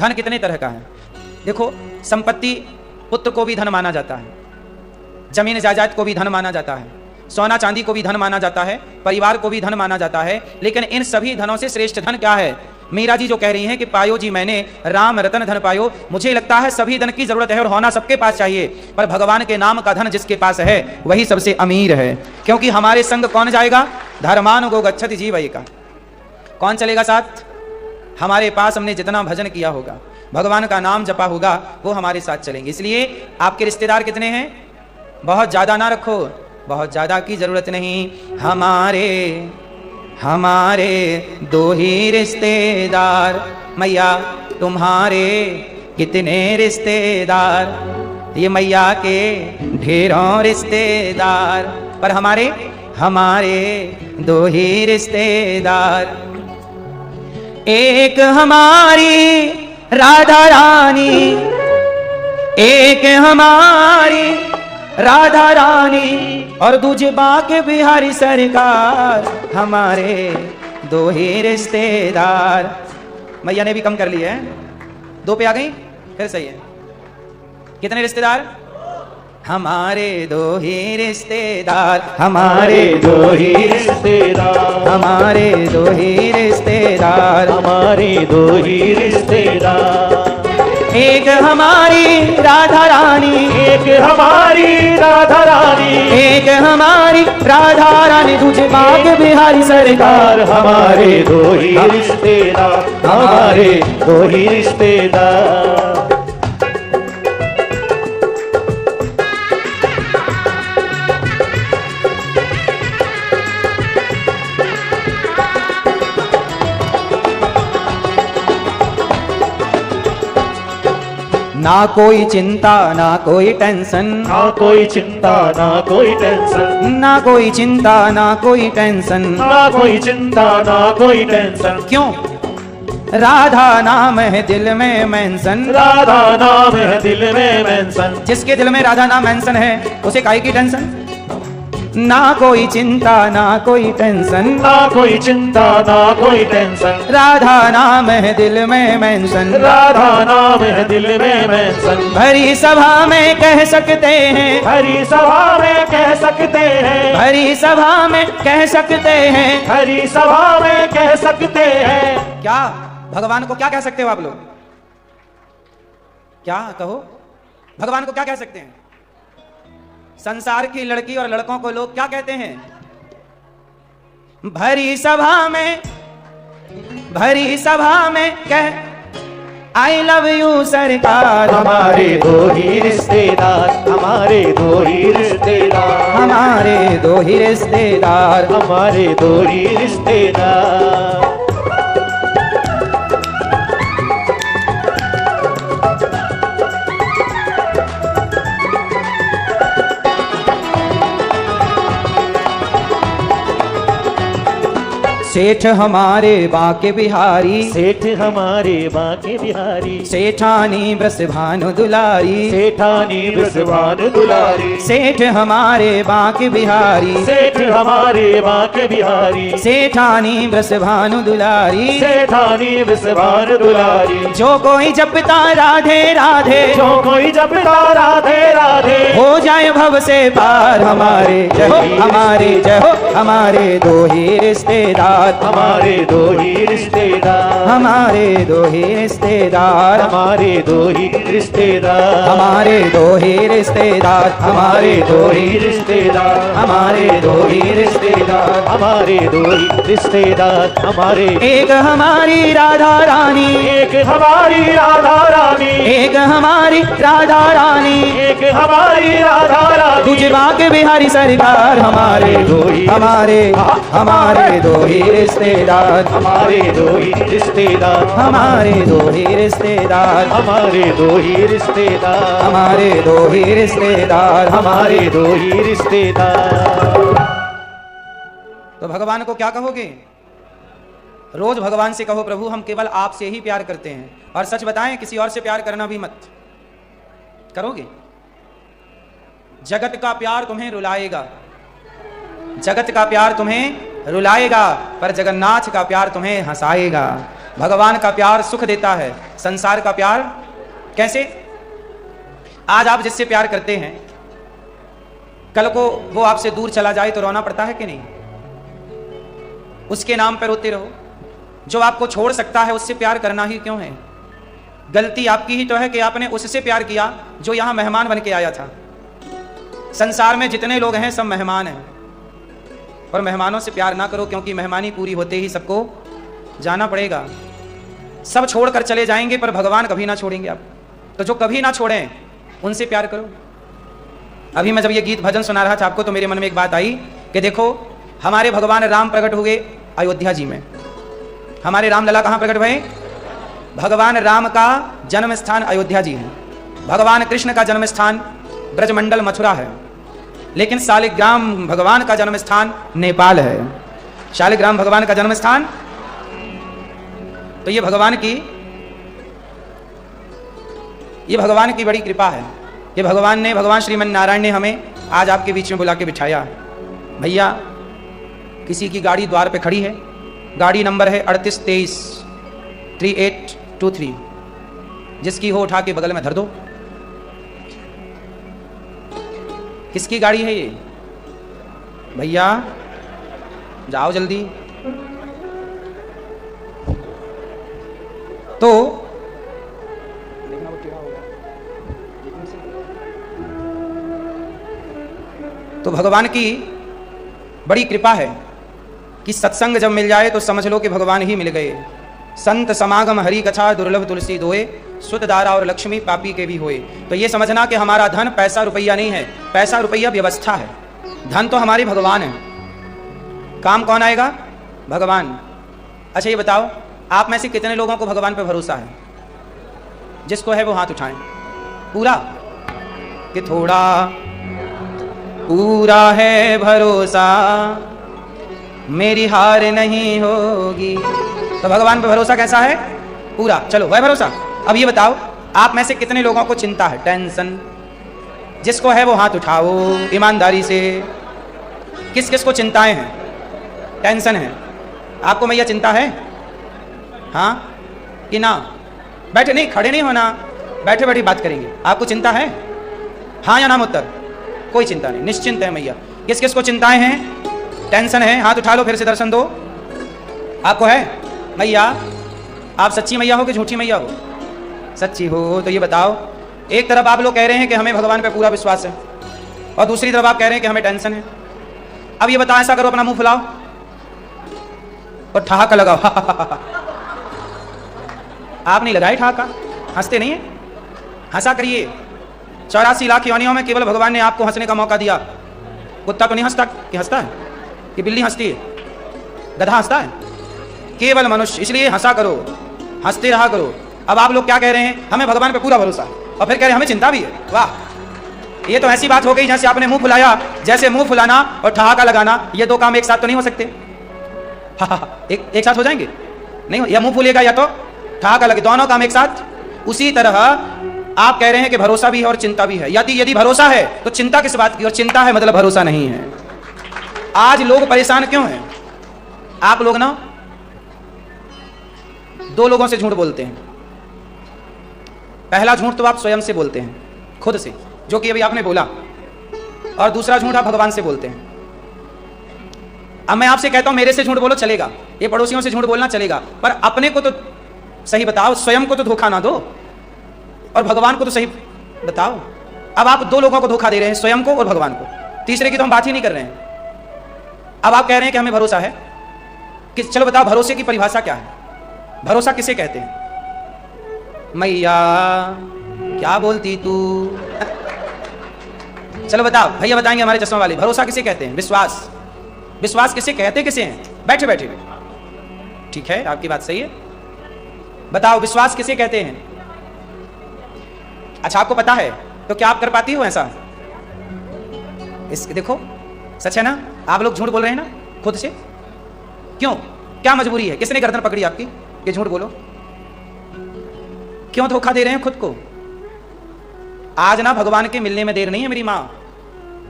धन कितने तरह का है? देखो, संपत्ति पुत्र को भी धन माना जाता है, जमीन जायदाद को भी धन माना जाता है, सोना चांदी को भी धन माना जाता है, परिवार को भी धन माना जाता है। लेकिन इन सभी धनों से श्रेष्ठ धन क्या है? मीरा जी जो कह रही हैं कि पायो जी मैंने राम रतन धन पायो, मुझे लगता है सभी धन की जरूरत है और होना सबके पास चाहिए, पर भगवान के नाम का धन जिसके पास है वही सबसे अमीर है। क्योंकि हमारे संग कौन जाएगा? धर्मान गो गच्छति जीवई का। कौन चलेगा साथ? हमारे पास हमने जितना भजन किया होगा, भगवान का नाम जपा होगा, वो हमारे साथ चलेंगे। इसलिए आपके रिश्तेदार कितने हैं? बहुत ज्यादा ना रखो, बहुत ज्यादा की जरूरत नहीं। हमारे हमारे दो ही रिश्तेदार, मैया तुम्हारे कितने रिश्तेदार? ये मैया के ढेरों रिश्तेदार, पर हमारे हमारे दो ही रिश्तेदार। एक हमारी राधा रानी, एक हमारी राधा रानी, और दूजे बाके बिहारी सरकार, हमारे दो ही रिश्तेदार। मैया ने भी कम कर लिया है, 2 पे आ गई, फिर सही है। कितने रिश्तेदार? हमारे दो ही रिश्तेदार, हमारे दो ही रिश्तेदार, हमारे दो ही रिश्तेदार, हमारे दो ही रिश्तेदार। एक हमारी राधा रानी, एक हमारी राधा रानी, एक हमारी राधा रानी, दूजे बाग बिहारी सरकार, हमारे दो ही रिश्तेदार, हमारे दो ही रिश्तेदार। ना कोई चिंता ना कोई टेंशन, ना कोई चिंता ना कोई टेंशन, ना कोई चिंता ना कोई टेंशन, ना कोई चिंता ना कोई टेंशन। क्यों? राधा नाम है दिल में मेंशन, राधा नाम है दिल में मेंशन। जिसके दिल में राधा नाम मेंशन है उसे काहे की टेंशन? ना कोई चिंता ना कोई टेंशन, ना कोई चिंता ना कोई टेंशन। राधा नाम है दिल में मेंशन, राधा नाम है दिल में मेंशन। भरी सभा में कह सकते हैं, हरी सभा में कह सकते हैं, भरी सभा में कह सकते हैं, हरी सभा में कह सकते हैं। क्या भगवान को क्या कह सकते हो आप लोग? क्या कहो? भगवान को क्या कह सकते हैं? संसार की लड़की और लड़कों को लोग क्या कहते हैं? भरी सभा में कह आई लव यू सरकार, हमारे दो ही रिश्तेदार, हमारे दो ही रिश्तेदार, हमारे दो ही रिश्तेदार, हमारे दो ही रिश्तेदार। सेठ हमारे बाके बिहारी, सेठ हमारे बाके बिहारी, सेठानी ब्रसभानु दुलारी, सेठानी ब्रसभानु दुलारी। सेठ हमारे बाके बिहारी, सेठ हमारे बाके बिहारी, सेठानी ब्रसभानु दुलारी, सेठानी ब्रसभानु दुलारी। जो कोई जपता राधे राधे, जो कोई जपता राधे राधे, हो जाए भव से पार। हमारे जय हो, हमारे जय हो, हमारे दो ही रिश्तेदार, हमारे दो ही रिश्तेदार, हमारे दो ही रिश्तेदार, हमारे दो ही रिश्तेदार, हमारे दो ही रिश्तेदार, हमारे दो ही रिश्तेदार, हमारे दो ही रिश्तेदार, हमारे दो ही रिश्तेदार, हमारे। एक हमारी राधा रानी, एक हमारी राधा रानी, एक हमारी राधा रानी, एक हमारी राधा रानी, तुझे बाके बिहारी सरकार, हमारे दो ही, हमारे दो ही रिश्तेदार, हमारे दो ही रिश्तेदार, हमारे दो ही रिश्तेदार, हमारे दो ही रिश्तेदार, हमारे दो ही रिश्तेदार, हमारे दो ही रिश्तेदार। तो भगवान को क्या कहोगे? रोज भगवान से कहो, प्रभु हम केवल आपसे ही प्यार करते हैं, और सच बताएं किसी और से प्यार करना भी मत। करोगे? जगत का प्यार तुम्हें रुलाएगा, जगत का प्यार तुम्हें रुलाएगा, पर जगन्नाथ का प्यार तुम्हें हंसाएगा। भगवान का प्यार सुख देता है, संसार का प्यार कैसे? आज आप जिससे प्यार करते हैं, कल को वो आपसे दूर चला जाए तो रोना पड़ता है कि नहीं? उसके नाम पर रोते रहो। जो आपको छोड़ सकता है उससे प्यार करना ही क्यों है? गलती आपकी ही तो है कि आपने उससे प्यार किया जो यहां मेहमान बन के आया था। संसार में जितने लोग हैं सब मेहमान हैं, और मेहमानों से प्यार ना करो, क्योंकि मेहमानी पूरी होते ही सबको जाना पड़ेगा। सब छोड़कर चले जाएंगे पर भगवान कभी ना छोड़ेंगे आप। तो जो कभी ना छोड़ें उनसे प्यार करो। अभी मैं जब ये गीत भजन सुना रहा था आपको तो मेरे मन में एक बात आई कि देखो, हमारे भगवान राम प्रकट हुए अयोध्या जी में। हमारे राम लला कहाँ प्रकट हुए? भगवान राम का जन्म स्थान अयोध्या जी है। भगवान कृष्ण का जन्म स्थान ब्रजमंडल मथुरा है, लेकिन शालिग्राम भगवान का जन्म स्थान नेपाल है। शालिग्राम भगवान का जन्म स्थान। तो ये भगवान की बड़ी कृपा है। ये भगवान श्रीमन नारायण ने हमें आज आपके बीच में बुला के बिठाया। भैया, किसी की गाड़ी द्वार पे खड़ी है, गाड़ी नंबर है 3823 3823, जिसकी हो उठा के बगल में धर दो। किसकी गाड़ी है ये? भैया जाओ जल्दी। तो भगवान की बड़ी कृपा है कि सत्संग जब मिल जाए तो समझ लो कि भगवान ही मिल गए। संत समागम हरि कथा दुर्लभ तुलसी दोए, सुत दारा और लक्ष्मी पापी के भी होए। तो ये समझना कि हमारा धन पैसा रुपया नहीं है, पैसा रुपया व्यवस्था है। धन तो हमारे भगवान है। काम कौन आएगा? भगवान। अच्छा ये बताओ, आप में से कितने लोगों को भगवान पे भरोसा है? जिसको है वो हाथ उठाएं। पूरा कि थोड़ा? पूरा है भरोसा, मेरी हार नहीं होगी। तो भगवान पे भरोसा कैसा है? पूरा। चलो वह भरोसा। अब ये बताओ, आप में से कितने लोगों को चिंता है, टेंशन? जिसको है वो हाथ उठाओ ईमानदारी से। किस किस को चिंताएं हैं, टेंशन है? आपको मैया चिंता है? हाँ कि ना? बैठे नहीं, खड़े नहीं होना, बैठे बैठे बात करेंगे। आपको चिंता है? हाँ या नाम उत्तर? कोई चिंता नहीं, निश्चिंत है मैया। किस किस को चिंताएं हैं, टेंशन है? हाथ उठा लो, फिर से दर्शन दो। आपको है मैया? आप सच्ची मैया हो कि झूठी मैया हो? सच्ची हो। तो ये बताओ, एक तरफ आप लोग कह रहे हैं कि हमें भगवान पे पूरा विश्वास है, और दूसरी तरफ आप कह रहे हैं कि हमें टेंशन है। अब ये बताओ, ऐसा करो, अपना मुंह फुलाओ और ठहाका लगाओ। आप नहीं लगाए ठहाका? हंसते नहीं है? हंसा करिए। 84 लाख योनियों में केवल भगवान ने आपको हंसने का मौका दिया। कुत्ता तो नहीं हंसता? कि हंसता है? कि बिल्ली हंसती है? गधा हंसता है? केवल मनुष्य। इसलिए हंसा करो, हंसते रहा करो। अब आप लोग क्या कह रहे हैं? हमें भगवान पे पूरा भरोसा है, और फिर कह रहे हैं हमें चिंता भी है। वाह, ये तो ऐसी बात हो गई जैसे आपने मुंह फुलाया। जैसे मुंह फुलाना और ठहाका लगाना, ये दो काम एक साथ तो नहीं हो सकते। एक साथ हो जाएंगे? नहीं, या मुंह फूलेगा या तो ठहाका लगे, दोनों काम एक साथ। उसी तरह आप कह रहे हैं कि भरोसा भी है और चिंता भी है। यदि भरोसा है तो चिंता किस बात की? और चिंता है मतलब भरोसा नहीं है। आज लोग परेशान क्यों हैं? आप लोग ना दो लोगों से झूठ बोलते हैं। पहला झूठ तो आप स्वयं से बोलते हैं, खुद से, जो कि अभी आपने बोला, और दूसरा झूठ आप भगवान से बोलते हैं। अब मैं आपसे कहता हूं मेरे से झूठ बोलो चलेगा, ये पड़ोसियों से झूठ बोलना चलेगा, पर अपने को तो सही बताओ, स्वयं को तो धोखा ना दो, और भगवान को तो सही बताओ। अब आप दो लोगों को धोखा दे रहे हैं, स्वयं को और भगवान को। तीसरे की तो हम बात ही नहीं कर रहे हैं। अब आप कह रहे हैं कि हमें भरोसा है कि, चलो बताओ भरोसे की परिभाषा क्या है? भरोसा किसे कहते हैं? मैया क्या बोलती तू? चलो बताओ, भैया बताएंगे हमारे चश्मा वाले, भरोसा किसे कहते हैं? विश्वास। विश्वास किसे कहते किसे हैं? बैठे बैठे। ठीक है, आपकी बात सही है। बताओ विश्वास किसे कहते हैं? अच्छा आपको पता है तो क्या आप कर पाती हो ऐसा? इसके देखो, सच है ना? आप लोग झूठ बोल रहे हैं ना खुद से। क्यों? क्या मजबूरी है? किसने गर्दन पकड़ी आपकी कि झूठ बोलो? क्यों धोखा दे रहे हैं खुद को? आज ना भगवान के मिलने में देर नहीं है मेरी माँ।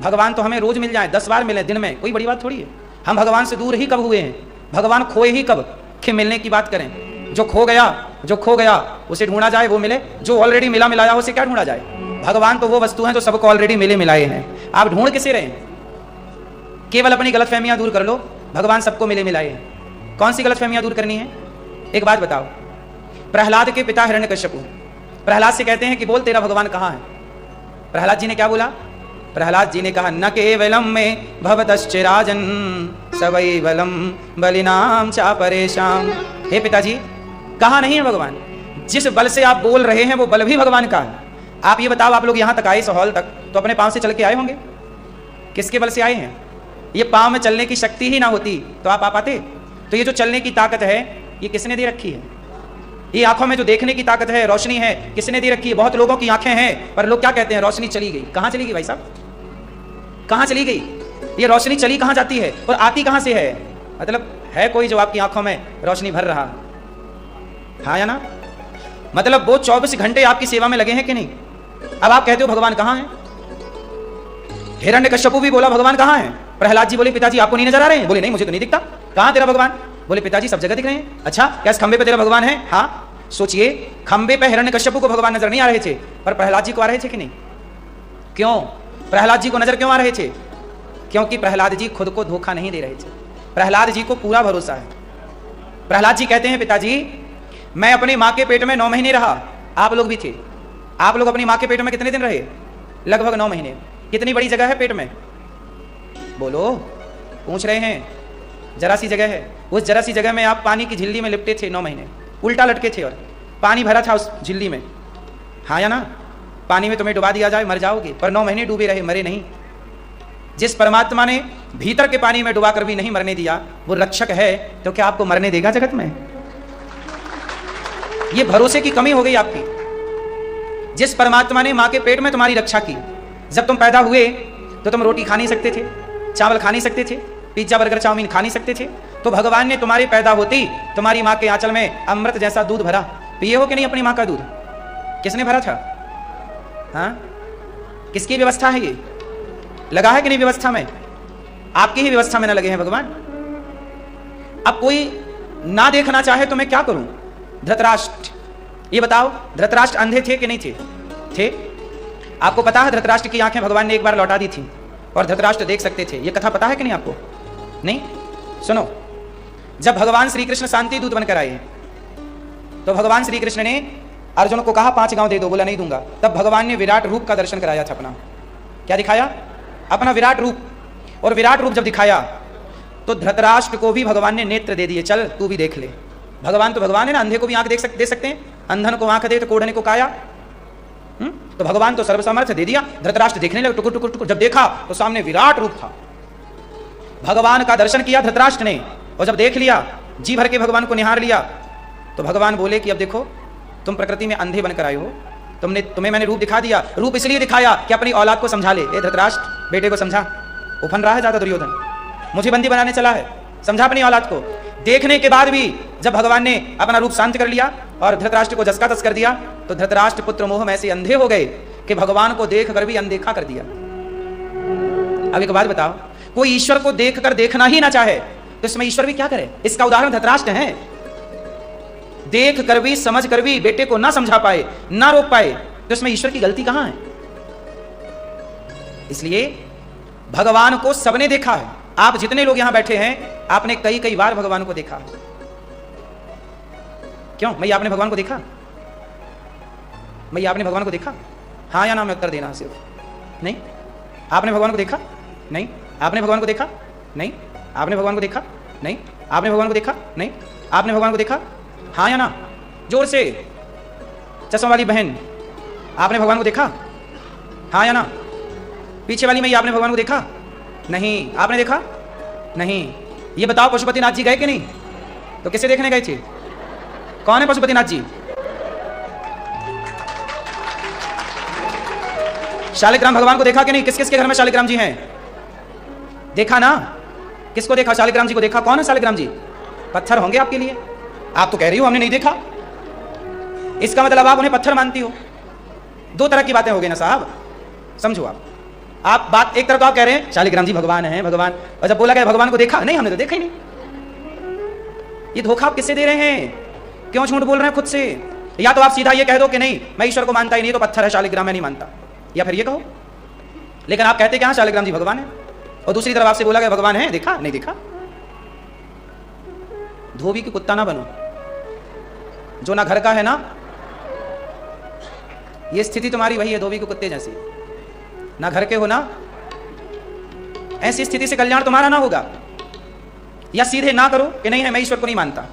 भगवान तो हमें रोज मिल जाए, 10 बार मिले दिन में, कोई बड़ी बात थोड़ी है। हम भगवान से दूर ही कब हुए हैं? भगवान खोए ही कब कि मिलने की बात करें? जो खो गया उसे ढूंढा जाए वो मिले, जो ऑलरेडी मिला मिलाया उसे क्या ढूंढा जाए। भगवान तो वो वस्तु है जो सबको ऑलरेडी मिले मिलाए हैं, आप ढूंढ किसे रहे हैं। केवल अपनी गलतफहमियां दूर कर लो, भगवान सबको मिले मिलाए हैं। कौन सी गलतफहमियां दूर करनी है, एक बात बताओ। प्रहलाद के पिता हिरण्यकश्यप प्रहलाद से कहते हैं कि बोल तेरा भगवान कहाँ है। प्रहलाद जी ने क्या बोला, प्रहलाद जी ने कहा न केवलम में भवतश्चिराजन सवैवलम बलिनाम चा परेशान। हे पिताजी, कहाँ नहीं है भगवान, जिस बल से आप बोल रहे हैं वो बल भी भगवान का है। आप ये बताओ, आप लोग यहाँ तक आए इस हॉल तक तो अपने पाँव से चल के आए होंगे, किसके बल से आए हैं। ये पाँव में चलने की शक्ति ही ना होती तो आप आ पाते। तो ये जो चलने की ताकत है ये किसने दे रखी है। ये आंखों में जो देखने की ताकत है, रोशनी है, किसने दे रखी है। बहुत लोगों की आंखें हैं पर लोग क्या कहते हैं, रोशनी चली गई। कहाँ चली गई भाई साहब, कहाँ चली गई। ये रोशनी चली कहाँ जाती है और आती कहाँ से है। मतलब है कोई जो आपकी आंखों में रोशनी भर रहा, हाँ या ना। मतलब वो 24 घंटे आपकी सेवा में लगे हैं कि नहीं। अब आप कहते हो भगवान कहाँ है। हिरण्यकश्यप भी बोला भगवान कहाँ है। प्रहलाद जी बोले पिताजी आपको नहीं नजर आ रहे हैं। बोले नहीं मुझे तो नहीं दिखता। कहाँ तेरा भगवान। बोले पिताजी सब जगह दिख रहे हैं। अच्छा क्या इस खंबे पे तेरा भगवान है। हाँ सोचिए, खंबे पे हिरण्यकश्यप को भगवान नजर नहीं आ रहे थे पर प्रहलाद जी को आ रहे थे कि नहीं। क्यों प्रहलाद जी को नजर क्यों आ रहे थे, क्योंकि प्रहलाद जी खुद को धोखा नहीं दे रहे थे। प्रहलाद जी को पूरा भरोसा है। प्रहलाद जी कहते हैं पिताजी मैं अपनी माँ के पेट में 9 महीने रहा, आप लोग भी थे। आप लोग अपनी माँ के पेट में कितने दिन रहे, लगभग 9 महीने। कितनी बड़ी जगह है पेट में, बोलो, पूछ रहे हैं। जरा सी जगह है, उस जरा सी जगह में आप पानी की झिल्ली में लिपटे थे 9 महीने, उल्टा लटके थे और पानी भरा था उस झिल्ली में, हाँ या ना। पानी में तुम्हें डुबा दिया जाए मर जाओगे, पर 9 महीने डूबे रहे, मरे नहीं। जिस परमात्मा ने भीतर के पानी में डुबाकर भी नहीं मरने दिया वो रक्षक है, तो क्या आपको मरने देगा जगत में। ये भरोसे की कमी हो गई आपकी। जिस परमात्मा ने माँ के पेट में तुम्हारी रक्षा की, जब तुम पैदा हुए तो तुम रोटी खा नहीं सकते थे, चावल खा नहीं सकते थे, पिज्जा बर्गर चाउमीन खा नहीं सकते थे, तो भगवान ने तुम्हारी पैदा होती तुम्हारी माँ के आंचल में अमृत जैसा दूध भरा। पिए हो कि नहीं अपनी माँ का दूध, किसने भरा था, हाँ किसकी व्यवस्था है, ये लगा है कि नहीं व्यवस्था में, आपकी ही व्यवस्था में ना लगे हैं भगवान। अब कोई ना देखना चाहे तो मैं क्या करूं। धृतराष्ट्र, ये बताओ धृतराष्ट्र अंधे थे कि नहीं थे, थे। आपको पता है धृतराष्ट्र की आंखें भगवान ने एक बार लौटा दी थी और धृतराष्ट्र देख सकते थे, ये कथा पता है कि नहीं आपको, नहीं। सुनो, जब भगवान श्री कृष्ण शांति दूत बनकर आए तो भगवान श्री कृष्ण ने अर्जुन को कहा 5 गांव दे दो, बोला नहीं दूंगा। तब भगवान ने विराट रूप का दर्शन कराया था, अपना क्या दिखाया, अपना विराट रूप। और विराट रूप जब दिखाया तो धृतराष्ट्र को भी भगवान ने नेत्र दे दिए, चल तू भी देख ले। भगवान तो भगवान है ना, अंधे को भी आंख दे सकते हैं, अंधन को आंख दे तो कोढ़ने को काया। तो भगवान तो सर्वसमर्थ दे दिया। धृतराष्ट्र देखने लगे टुकुर टुकुर टुकुर, जब देखा तो सामने विराट रूप था। भगवान का दर्शन किया धृतराष्ट्र ने, और जब देख लिया, जी भर के भगवान को निहार लिया, तो भगवान बोले कि अब देखो तुम प्रकृति में अंधे बनकर आए हो, तुम्हें मैंने रूप दिखा दिया। रूप इसलिए दिखाया कि अपनी औलाद को समझा ले। धृतराष्ट्र बेटे को समझा, उफन रहा है ज्यादा दुर्योधन, मुझे बंदी बनाने चला है, समझा अपनी औलाद को। देखने के बाद भी जब भगवान ने अपना रूप शांत कर लिया और धृतराष्ट्र को जस का तस कर दिया, तो धृतराष्ट्र पुत्र मोह में ऐसे अंधे हो गए कि भगवान को देख कर भी अनदेखा कर दिया। अब एक बात बताओ, कोई ईश्वर को देख कर देखना ही ना चाहे तो इसमें ईश्वर भी क्या करे। इसका उदाहरण धृतराष्ट्र है। देख कर भी समझ कर भी बेटे को ना समझा पाए, ना रोक पाए, तो इसमें ईश्वर की गलती कहां है। इसलिए भगवान को सबने देखा है। आप जितने लोग यहां बैठे हैं आपने कई कई बार भगवान को देखा। क्यों भैया, आपने भगवान को देखा, भैया आपने भगवान को देखा, हाँ या ना में उत्तर देना सिर्फ। नहीं, आपने भगवान को देखा, नहीं, आपने भगवान को देखा, नहीं, आपने भगवान को देखा, नहीं, आपने भगवान को देखा, नहीं, आपने भगवान को देखा, हाँ या ना, जोर से। चश्मा वाली बहन, आपने भगवान को देखा, हाँ या ना। पीछे वाली मैया, आपने भगवान को देखा, नहीं, आपने देखा, नहीं। ये बताओ पशुपतिनाथ जी गए कि नहीं, तो किसे देखने गए थे, कौन है पशुपतिनाथ जी। शालिग्राम भगवान को देखा कि नहीं, किस किस के घर में शालिग्राम जी हैं, देखा ना, किसको देखा, शालिग्राम जी को देखा। कौन है शालिग्राम जी, पत्थर होंगे आपके लिए। आप तो कह रही हो हमने नहीं देखा, इसका मतलब आप उन्हें पत्थर मानती हो। 2 तरह की बातें हो गई ना साहब, समझो आप बात एक तरफ तो आप कह रहे हैं शालिग्राम जी भगवान है भगवान, और जब बोला गया भगवान को देखा, नहीं हमने तो देखा ही नहीं। ये धोखा आप किससे दे रहे हैं, क्यों झूठ बोल रहे हैं खुद से? या तो आप सीधा ये कह दो कि नहीं मैं ईश्वर को मानता ही नहीं, तो पत्थर है शालिग्राम, मैं नहीं मानता, या फिर ये कहो। लेकिन आप कहते क्या शालिग्राम जी भगवान है, और दूसरी तरफ आपसे बोला गया भगवान है, देखा नहीं देखा। धोबी की कुत्ता ना बनो, जो ना घर का है ना, ये स्थिति तुम्हारी वही है धोबी के कुत्ते जैसी, ना घर के हो ना। ऐसी स्थिति से कल्याण तुम्हारा ना होगा। या सीधे ना करो कि नहीं है मैं ईश्वर को नहीं मानता,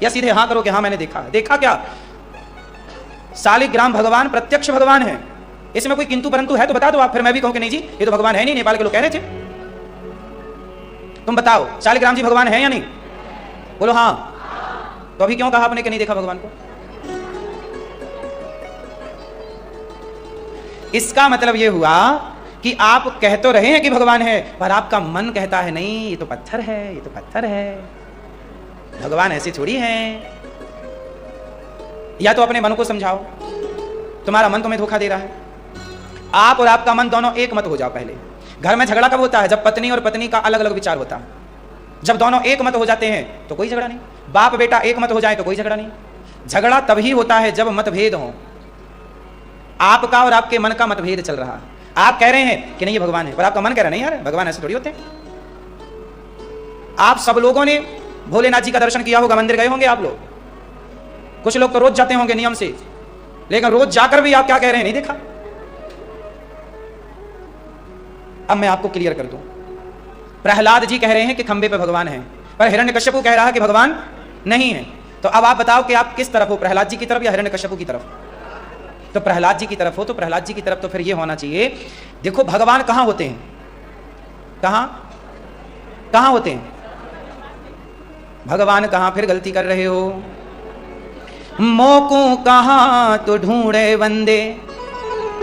या सीधे हाँ करो कि हाँ मैंने देखा। देखा क्या? शालिग्राम भगवान प्रत्यक्ष भगवान है, इसमें कोई किंतु परंतु है तो बता दो आप, फिर मैं भी कहूं कि नहीं जी ये तो भगवान है नहीं, नेपाल के लोग कह रहे थे। तुम बताओ शालिग्राम जी भगवान है या नहीं? बोलो हाँ। तो अभी क्यों कहा आपने कि नहीं देखा भगवान को? इसका मतलब यह हुआ कि आप कह तो रहे हैं कि भगवान है, पर आपका मन कहता है नहीं ये तो पत्थर है, ये तो पत्थर है, भगवान ऐसे थोड़ी है। या तो अपने मन को समझाओ, तुम्हारा मन तुम्हें धोखा दे रहा है। आप और आपका मन दोनों एक मत हो जाओ। पहले घर में झगड़ा कब होता है? जब पत्नी और पत्नी का अलग अलग विचार होता है। जब दोनों एक मत हो जाते हैं तो कोई झगड़ा नहीं। बाप बेटा एक मत हो जाए तो कोई झगड़ा नहीं। झगड़ा तभी होता है जब मतभेद हो, आपका और आपके मन का मतभेद चल रहा है। आप कह रहे हैं कि नहीं ये भगवान है, पर आपका मन कह रहा नहीं यार भगवान ऐसे थोड़ी होते हैं। आप सब लोगों ने भोलेनाथ जी का दर्शन किया होगा, मंदिर गए होंगे आप लोग, कुछ लोग तो रोज जाते होंगे नियम से, लेकिन रोज जाकर भी आप क्या कह रहे हैं? नहीं देखा। अब मैं आपको क्लियर कर दूं, प्रहलाद जी कह रहे हैं कि खंबे पे भगवान है, पर हिरण्यकश्यपु कह रहा है कि भगवान नहीं है। तो अब आप बताओ कि आप किस तरफ हो, प्रहलाद जी की तरफ या हिरण्यकश्यपु की तरफ? तो प्रहलाद जी की तरफ हो, तो प्रहलाद जी की तरफ तो फिर ये होना चाहिए, देखो भगवान कहां होते हैं? कहां होते हैं भगवान? कहां? फिर गलती कर रहे हो। मोकू कहां तो ढूंढे बंदे,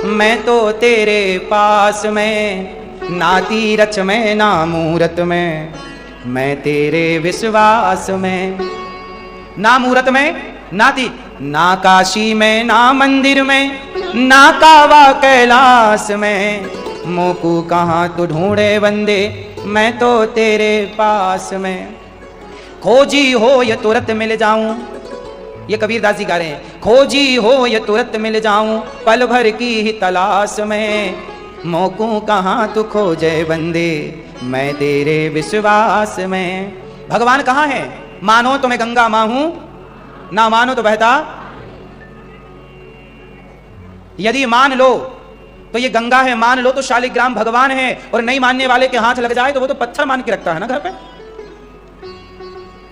मैं तो तेरे पास में, ना तीरथ में ना मूरत में, मैं तेरे विश्वास में। ना मूरत में ना काशी में, ना मंदिर में, ना कावा कैलाश में, मोकू कहां तो ढूंढे बंदे, मैं तो तेरे पास में। खोजी हो ये तुरंत मिल जाऊं, ये कबीरदास जी गा रहे हैं। खोजी हो ये तुरंत मिल जाऊं, पल भर की ही तलाश में, मोकू कहां तू खोजे बंदे, मैं तेरे विश्वास में। भगवान कहां है? मानो तो मैं गंगा मां हूं, ना मानो तो बहता। यदि मान लो तो ये गंगा है, मान लो तो शालिग्राम भगवान है, और नहीं मानने वाले के हाथ लग जाए तो वो तो पत्थर मान के रखता है ना घर पे,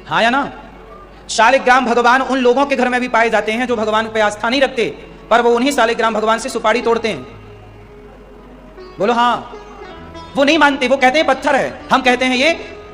हाँ या ना? शालिग्राम भगवान उन लोगों के घर में भी पाए जाते हैं जो भगवान पे आस्था नहीं रखते, पर वो उन्हीं शालिग्राम भगवान से सुपारी तोड़ते हैं। बोलो हाँ। वो नहीं मानते, वो कहते हैं पत्थर है, हम कहते हैं ये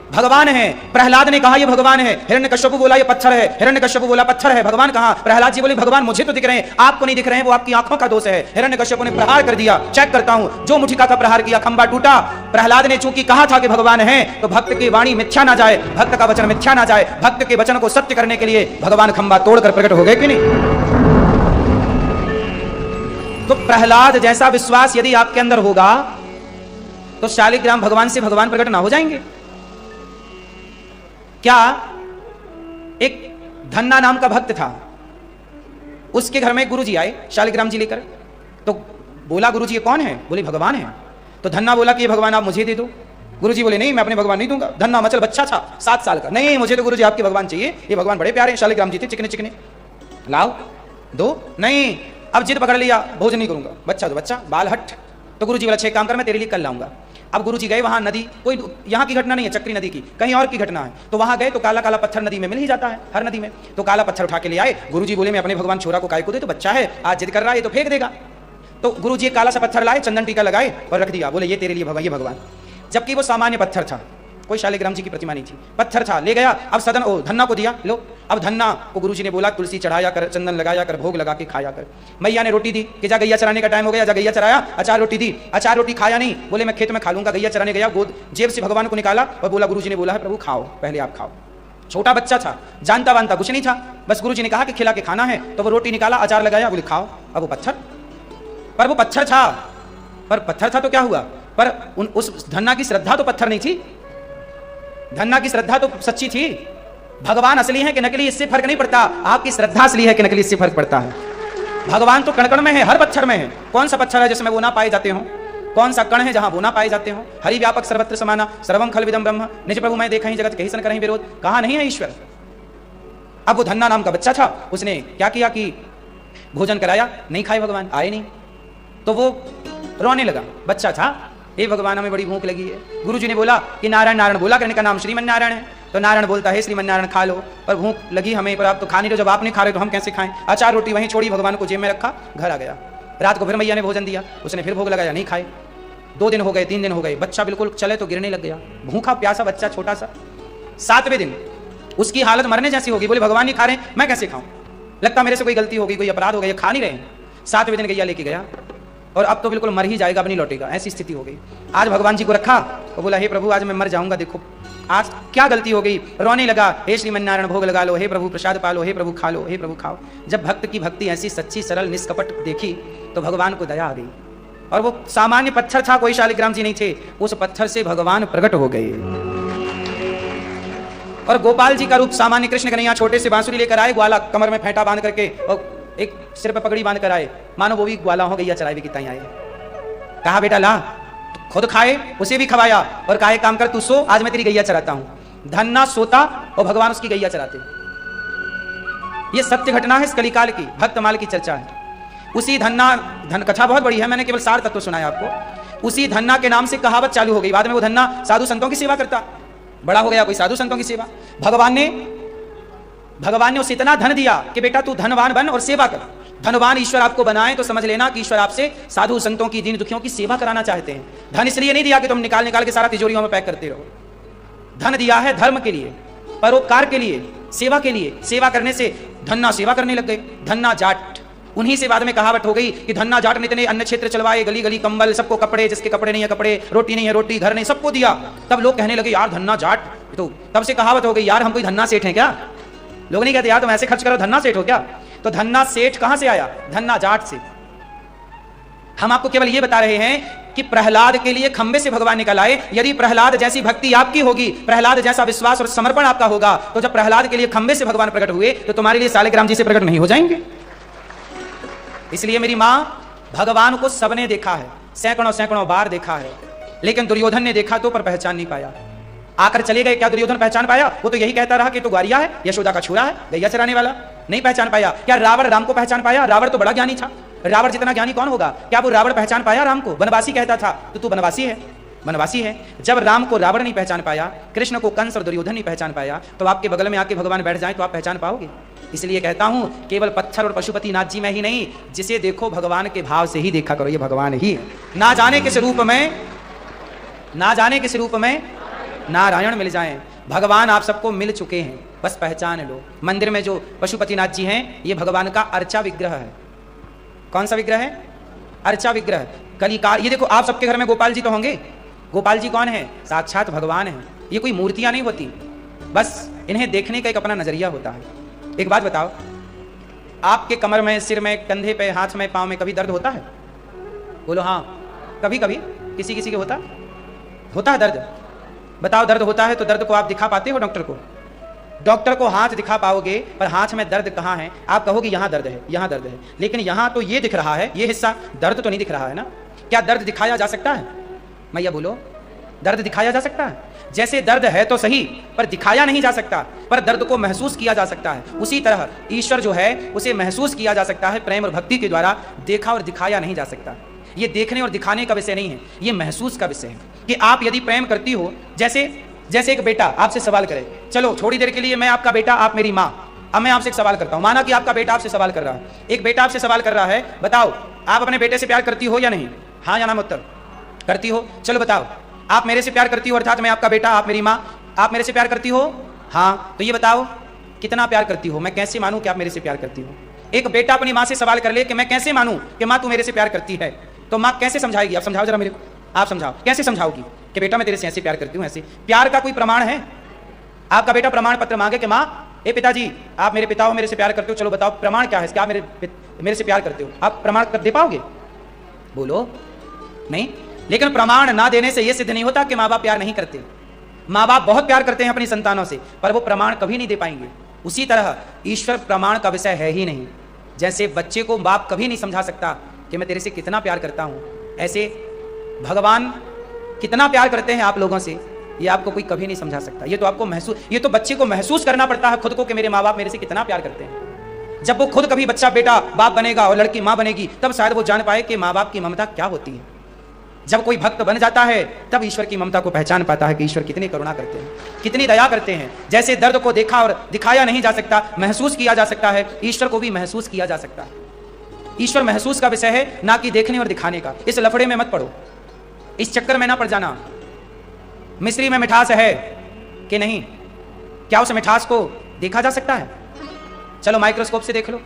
भगवान है। प्रहलाद ने कहा ये भगवान है, हिरण्यकश्यपु बोला ये पत्थर है, हिरण्यकश्यपु बोला पत्थर है, भगवान कहां? प्रहलाद जी बोले भगवान मुझे तो दिख रहे हैं, आपको नहीं दिख रहे हैं, वो आपकी आंखों का दोष है। हिरण्यकश्यपु ने प्रहार कर दिया, चेक करता हूं, जो मुठिका का प्रहार किया खंबा टूटा। प्रहलाद ने चूंकि कहा था कि भगवान है, तो भक्त की वाणी मिथ्या ना जाए, भक्त का वचन मिथ्या ना जाए, भक्त के वचन को सत्य करने के लिए भगवान खंबा तोड़कर प्रकट हो गए कि नहीं? तो प्रहलाद जैसा विश्वास यदि आपके अंदर होगा तो शालिग्राम भगवान से भगवान प्रकट ना हो जाएंगे क्या? एक धन्ना नाम का भक्त था, उसके घर में गुरुजी आए शालिग्राम जी लेकर, तो बोला गुरुजी ये कौन है? बोले भगवान है। तो धन्ना बोला कि ये भगवान आप मुझे दे दो। गुरुजी बोले नहीं मैं अपने भगवान नहीं दूंगा। धन्ना मचल बच्चा था 7 साल का, नहीं मुझे तो गुरुजी आपके भगवान चाहिए, ये भगवान बड़े प्यारे हैं। शालिग्राम जी थे चिकने चिकने, लाओ दो। नहीं, अब जिद पकड़ लिया, भोजन नहीं करूंगा, बच्चा तो बच्चा, बाल हट। तो गुरुजी बोला 6 काम कर, मैं तेरे लिए कल लाऊंगा। अब गुरुजी गए वहां, नदी कोई यहाँ की घटना नहीं है, चक्री नदी की, कहीं और की घटना है। तो वहां गए तो काला काला पत्थर नदी में मिल ही जाता है, हर नदी में। तो काला पत्थर उठा के ले आए। गुरुजी बोले मैं अपने भगवान छोरा को काय को दे, तो बच्चा है आज जिद कर रहा है, ये तो फेंक देगा। तो गुरुजी एक काला सा पत्थर लाए, चंदन टीका लगाए और रख दिया, बोले ये तेरे लिए भगवान, ये भगवान। जबकि वो सामान्य पत्थर था, कोई शालिग्राम जी की प्रतिमा नहीं थी, पत्थर था। ले गया, अब सदन धन्ना को दिया, लो। अब धन्ना को गुरुजी ने बोला तुलसी चढ़ाया कर, चंदन लगाया कर, भोग लगा के खाया कर। मैया ने रोटी दी कि जा गैया चराने का टाइम हो गया, जा गैया चराया। अचार रोटी दी, अचार रोटी खाया नहीं, बोले मैं खेत में खा लूंगा। गैया चराने गया, गोद जेब से भगवान को निकाला और बोला गुरुजी ने बोला है प्रभु खाओ, पहले आप खाओ। छोटा बच्चा था, जानता वानता कुछ नहीं था, बस गुरुजी ने कहा कि खिला के खाना है। तो वो रोटी निकाला, अचार लगाया, बोले खाओ। अब वो पत्थर, पर वो पत्थर था, पर पत्थर था तो क्या हुआ? पर उस धन्ना की श्रद्धा तो पत्थर नहीं थी, धन्ना की श्रद्धा तो सच्ची थी। भगवान असली है कि नकली इससे फर्क नहीं पड़ता, आपकी श्रद्धा असली है कि नकली इससे फर्क पड़ता है। भगवान तो कण कण में है, हर पत्थर में है। कौन सा पत्थर है जिसमें वो ना पाए जाते हो? कौन सा कण है जहां वो ना पाए जाते हो? हरि व्यापक सर्वत्र समाना सर्वम खलविदम ब्रह्म निज प्रभु मैं देखा ही जगत कहीं सन करहीं विरोध। कहां नहीं है ईश्वर? अब वो धन्ना नाम का बच्चा था, उसने क्या किया कि भोजन कराया, नहीं खाए भगवान, आए नहीं, तो वो रोने लगा। बच्चा था, हे भगवान हमें बड़ी भूख लगी है। गुरुजी ने बोला कि नारायण, नारायण बोला करने का नाम श्रीमन नारायण है, तो नारायण बोलता है श्रीमन नारायण खा लो, पर भूख लगी हमें, पर आप तो खा नहीं रहे, जब आप नहीं खा रहे तो हम कैसे खाएं? अचार रोटी वहीं छोड़ी, भगवान को जेब में रखा, घर आ गया। रात को फिर मैया ने भोजन दिया, उसने फिर भोग लगाया, नहीं खाए। 2 दिन हो गए, 3 दिन हो गए, बच्चा बिल्कुल चले तो गिरने लग गया, भूखा प्यासा बच्चा छोटा सा। 7वें दिन उसकी हालत मरने जैसी होगी, बोले भगवान नहीं खा रहे, मैं कैसे खाऊं? लगता मेरे से कोई गलती हो गई, कोई अपराध हो गया, खा नहीं रहे। 7वें दिन गैया लेके गया और अब तो बिल्कुल मर ही जाएगा, अब नहीं लौटेगा, ऐसी स्थिति हो गई। आज भगवान जी को रखा और बोला हे प्रभु आज मैं मर जाऊंगा, देखो आज क्या गलती हो गई। रोने लगा, हे श्रीमन नारायण भोग लगा लो, हे प्रभु प्रसाद पालो, हे प्रभु खा लो, हे प्रभु खाओ। जब भक्त की भक्ति ऐसी सच्ची सरल निष्कपट देखी तो भगवान को दया आ गई, और वो सामान्य पत्थर था, कोई शालिग्राम जी नहीं थे, उस पत्थर से भगवान प्रकट हो गए। और गोपाल जी का रूप सामान्य कृष्ण कन्हैया छोटे से बांसुरी लेकर आए, ग्वाला कमर में फेंटा बांध करके और एक सिर पर पगड़ी बांध कर आए, मानो वो भी ग्वाला हो गैया चराए हुए कितना आए। कहा बेटा ला, खुद खाए, उसे भी खवाया और कहा एक काम कर तू सो, आज मैं तेरी गैया चराता हूं। धन्ना सोता और भगवान उसकी गैया चराते। ये सत्य घटना है इस कलिकाल की, भक्तमाल की चर्चा है। उसी धन्ना, धन कथा बहुत बड़ी है, मैंने केवल सार तत्व सुनाया आपको। उसी धन्ना के नाम से कहावत चालू हो गई, बाद में वो धन्ना साधु संतों की सेवा करता, बड़ा हो गया कोई साधु संतों की सेवा। भगवान ने उसे इतना धन दिया कि बेटा तू धनवान बन और सेवा कर। धनवान ईश्वर आपको बनाए तो समझ लेना कि ईश्वर आपसे साधु संतों की, दीन दुखियों की सेवा कराना चाहते हैं। धन इसलिए नहीं दिया कि तुम निकाल निकाल के सारा तिजोरियों में पैक करते रहो। धन दिया है धर्म के लिए, परोपकार के लिए, सेवा के लिए। सेवा करने से धन्ना सेवा करने लग गए, धन्ना जाट। उन्हीं से बाद में कहावत हो गई कि धन्ना जाट ने इतने अन्य क्षेत्र चलवाए, गली गली कंबल, सबको कपड़े, जिसके कपड़े नहीं है कपड़े, रोटी नहीं है रोटी, घर नहीं, सबको दिया। तब लोग कहने लगे यार धन्ना जाट, तो तब से कहावत हो गई यार हम कोई धन्ना सेठ हैं क्या? लोग नहीं कहते यार तुम ऐसे खर्च करो, धन्ना सेठ हो क्या? तो धन्ना सेठ कहां से आया? धन्ना जाट से। हम आपको केवल ये बता रहे हैं कि प्रहलाद के लिए खंबे से भगवान निकल आए। यदि प्रहलाद जैसी भक्ति आपकी होगी, प्रहलाद जैसा विश्वास और समर्पण आपका होगा, तो जब प्रहलाद के लिए खंबे से भगवान प्रकट हुए तो तुम्हारे लिए सालिग्राम जी से प्रकट नहीं हो जाएंगे। इसलिए मेरी मां, भगवान को सबने देखा है, सैकड़ों सैकड़ों बार देखा है, लेकिन दुर्योधन ने देखा तो पर पहचान नहीं पाया। आकर चले गए, क्या दुर्योधन पहचान पाया? वो तो यही कहता रहा कि तो ग्वारिया है, यशोदा का छुरा है, गैया चराने वाला। नहीं पहचान पाया। क्या रावण राम को पहचान पाया? रावण तो बड़ा ज्ञानी था, रावण जितना ज्ञानी कौन होगा? क्या वो रावण पहचान पाया राम को? वनवासी कहता था तो तू वनवासी है, वनवासी है। जब राम को रावण नहीं पहचान पाया, कृष्ण को कंस और दुर्योधन नहीं पहचान पाया, तो आपके बगल में आके भगवान बैठ जाए तो आप पहचान पाओगे। इसलिए कहता हूं केवल पत्थर और पशुपति नाथ जी में ही नहीं, जिसे देखो भगवान के भाव से ही देखा करो, ये भगवान ही। ना जाने किस रूप में, ना जाने किस रूप में नारायण मिल जाएं। भगवान आप सबको मिल चुके हैं, बस पहचान लो। मंदिर में जो पशुपतिनाथ जी हैं, ये भगवान का अर्चा विग्रह है। कौन सा विग्रह है? अर्चा विग्रह। कलिकाल, ये देखो आप सबके घर में गोपाल जी तो होंगे। गोपाल जी कौन है? साक्षात भगवान है। ये कोई मूर्तियां नहीं होती, बस इन्हें देखने का एक अपना नजरिया होता है। एक बात बताओ, आपके कमर में, सिर में, कंधे पे, हाथ में, पांव में कभी दर्द होता है? बोलो हाँ। कभी कभी किसी किसी के होता है दर्द। बताओ दर्द होता है तो दर्द को आप दिखा पाते हो डॉक्टर को? डॉक्टर को हाथ दिखा पाओगे, पर हाथ में दर्द कहाँ है? आप कहोगे यहाँ दर्द है, यहाँ दर्द है, लेकिन यहाँ तो ये दिख रहा है, ये हिस्सा, दर्द तो नहीं दिख रहा है ना। क्या दर्द दिखाया जा सकता है? मैया बोलो, दर्द दिखाया जा सकता है? जैसे दर्द है तो सही, पर दिखाया नहीं जा सकता, पर दर्द को महसूस किया जा सकता है। उसी तरह ईश्वर जो है उसे महसूस किया जा सकता है प्रेम और भक्ति के द्वारा, देखा और दिखाया नहीं जा सकता। ये देखने और दिखाने का विषय नहीं है, ये महसूस का विषय है कि आप यदि प्रेम करती हो, जैसे एक बेटा आपसे सवाल करे, चलो थोड़ी देर के लिए मैं आपका बेटा, आप मेरी माँ। अब मैं आपसे एक सवाल करता हूँ, माना कि आपका बेटा आपसे सवाल कर रहा है, एक बेटा आपसे सवाल कर रहा है, बताओ आप अपने बेटे से प्यार करती हो या नहीं? हाँ या ना में उत्तर करती हो। चलो बताओ आप मेरे से प्यार करती हो, अर्थात मैं आपका बेटा, आप मेरी माँ, आप मेरे से प्यार करती हो? हाँ। तो ये बताओ कितना प्यार करती हो? मैं कैसे मानूं कि आप मेरे से प्यार करती हो? एक बेटा अपनी माँ से सवाल कर ले कि मैं कैसे मानूं कि माँ तू मेरे से प्यार करती है, तो माँ कैसे समझाएगी? आप समझाओ जरा मेरे को, आप समझाओ, कैसे समझाओगी कि बेटा मैं तेरे से ऐसे प्यार करती हूँ? ऐसे प्यार का कोई प्रमाण है? आपका बेटा प्रमाण पत्र मांगे कि माँ, ए पिताजी आप मेरे पिता हो, मेरे से प्यार करते हो, चलो बताओ प्रमाण क्या है इसका, आप मेरे से प्यार करते हो? आप प्रमाण कर दे पाओगे? बोलो नहीं। लेकिन प्रमाण ना देने से यह सिद्ध नहीं होता कि माँ बाप प्यार नहीं करते। माँ बाप बहुत प्यार करते हैं अपनी संतानों से, पर वो प्रमाण कभी नहीं दे पाएंगे। उसी तरह ईश्वर प्रमाण का विषय है ही नहीं। जैसे बच्चे को बाप कभी नहीं समझा सकता कि मैं तेरे से कितना प्यार करता हूँ, ऐसे भगवान कितना प्यार करते हैं आप लोगों से, ये आपको कोई कभी नहीं समझा सकता। ये तो आपको ये तो बच्चे को महसूस करना पड़ता है खुद को कि मेरे माँ बाप मेरे से कितना प्यार करते हैं। जब वो खुद कभी बच्चा बेटा बाप बनेगा और लड़की माँ बनेगी, तब शायद वो जान पाए कि माँ बाप की ममता क्या होती है। जब कोई भक्त बन जाता है तब ईश्वर की ममता को पहचान पाता है कि ईश्वर कितनी करुणा करते हैं, कितनी दया करते हैं। जैसे दर्द को देखा और दिखाया नहीं जा सकता, महसूस किया जा सकता है, ईश्वर को भी महसूस किया जा सकता है। ईश्वर महसूस का विषय है, ना कि देखने और दिखाने का। इस लफड़े में मत पड़ो, इस चक्कर में ना पड़ जाना। मिश्री में मिठास है कि नहीं, क्या उस मिठास को देखा जा सकता है? चलो माइक्रोस्कोप से देख लो,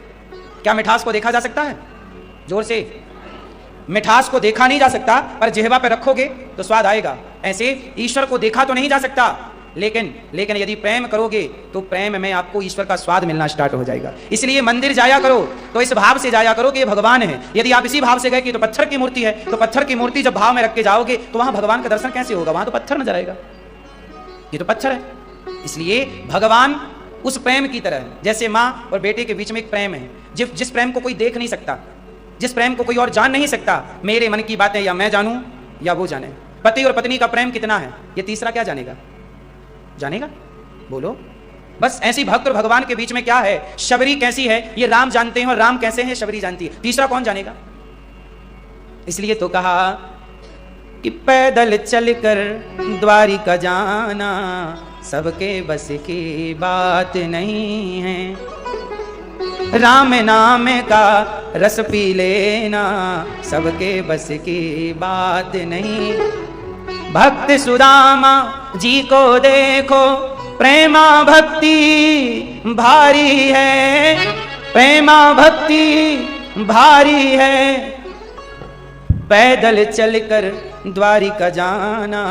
क्या मिठास को देखा जा सकता है? जोर से। मिठास को देखा नहीं जा सकता, पर जिह्वा पे रखोगे तो स्वाद आएगा। ऐसे ईश्वर को देखा तो नहीं जा सकता, लेकिन यदि प्रेम करोगे तो प्रेम में आपको ईश्वर का स्वाद मिलना स्टार्ट हो जाएगा। इसलिए मंदिर जाया करो तो इस भाव से जाया करो कि ये भगवान है। यदि आप इसी भाव से गए कि तो पत्थर की मूर्ति है, तो पत्थर की मूर्ति जब भाव में रख के जाओगे तो वहां भगवान का दर्शन कैसे होगा? वहां तो पत्थर नजर आएगा, ये तो पत्थर है। इसलिए भगवान उस प्रेम की तरह है, जैसे माँ और बेटे के बीच में एक प्रेम है, जिस प्रेम को कोई देख नहीं सकता, जिस प्रेम को कोई और जान नहीं सकता। मेरे मन की बातें या मैं जानूं या वो जाने। पति और पत्नी का प्रेम कितना है, ये तीसरा क्या जानेगा? जानेगा? बोलो। बस ऐसी भक्त और भगवान के बीच में क्या है? शबरी कैसी है ये राम जानते हैं, और राम कैसे हैं शबरी जानती है। तीसरा कौन जानेगा? इसलिए तो कहा कि पैदल चलकर द्वारिका जाना सबके बस की बात नहीं है। राम नाम का रस पी लेना सबके बस की बात नहीं। भक्त सुदामा जी को देखो, प्रेमा भक्ति भारी है, प्रेमा भक्ति भारी है। पैदल चलकर द्वारिका जाना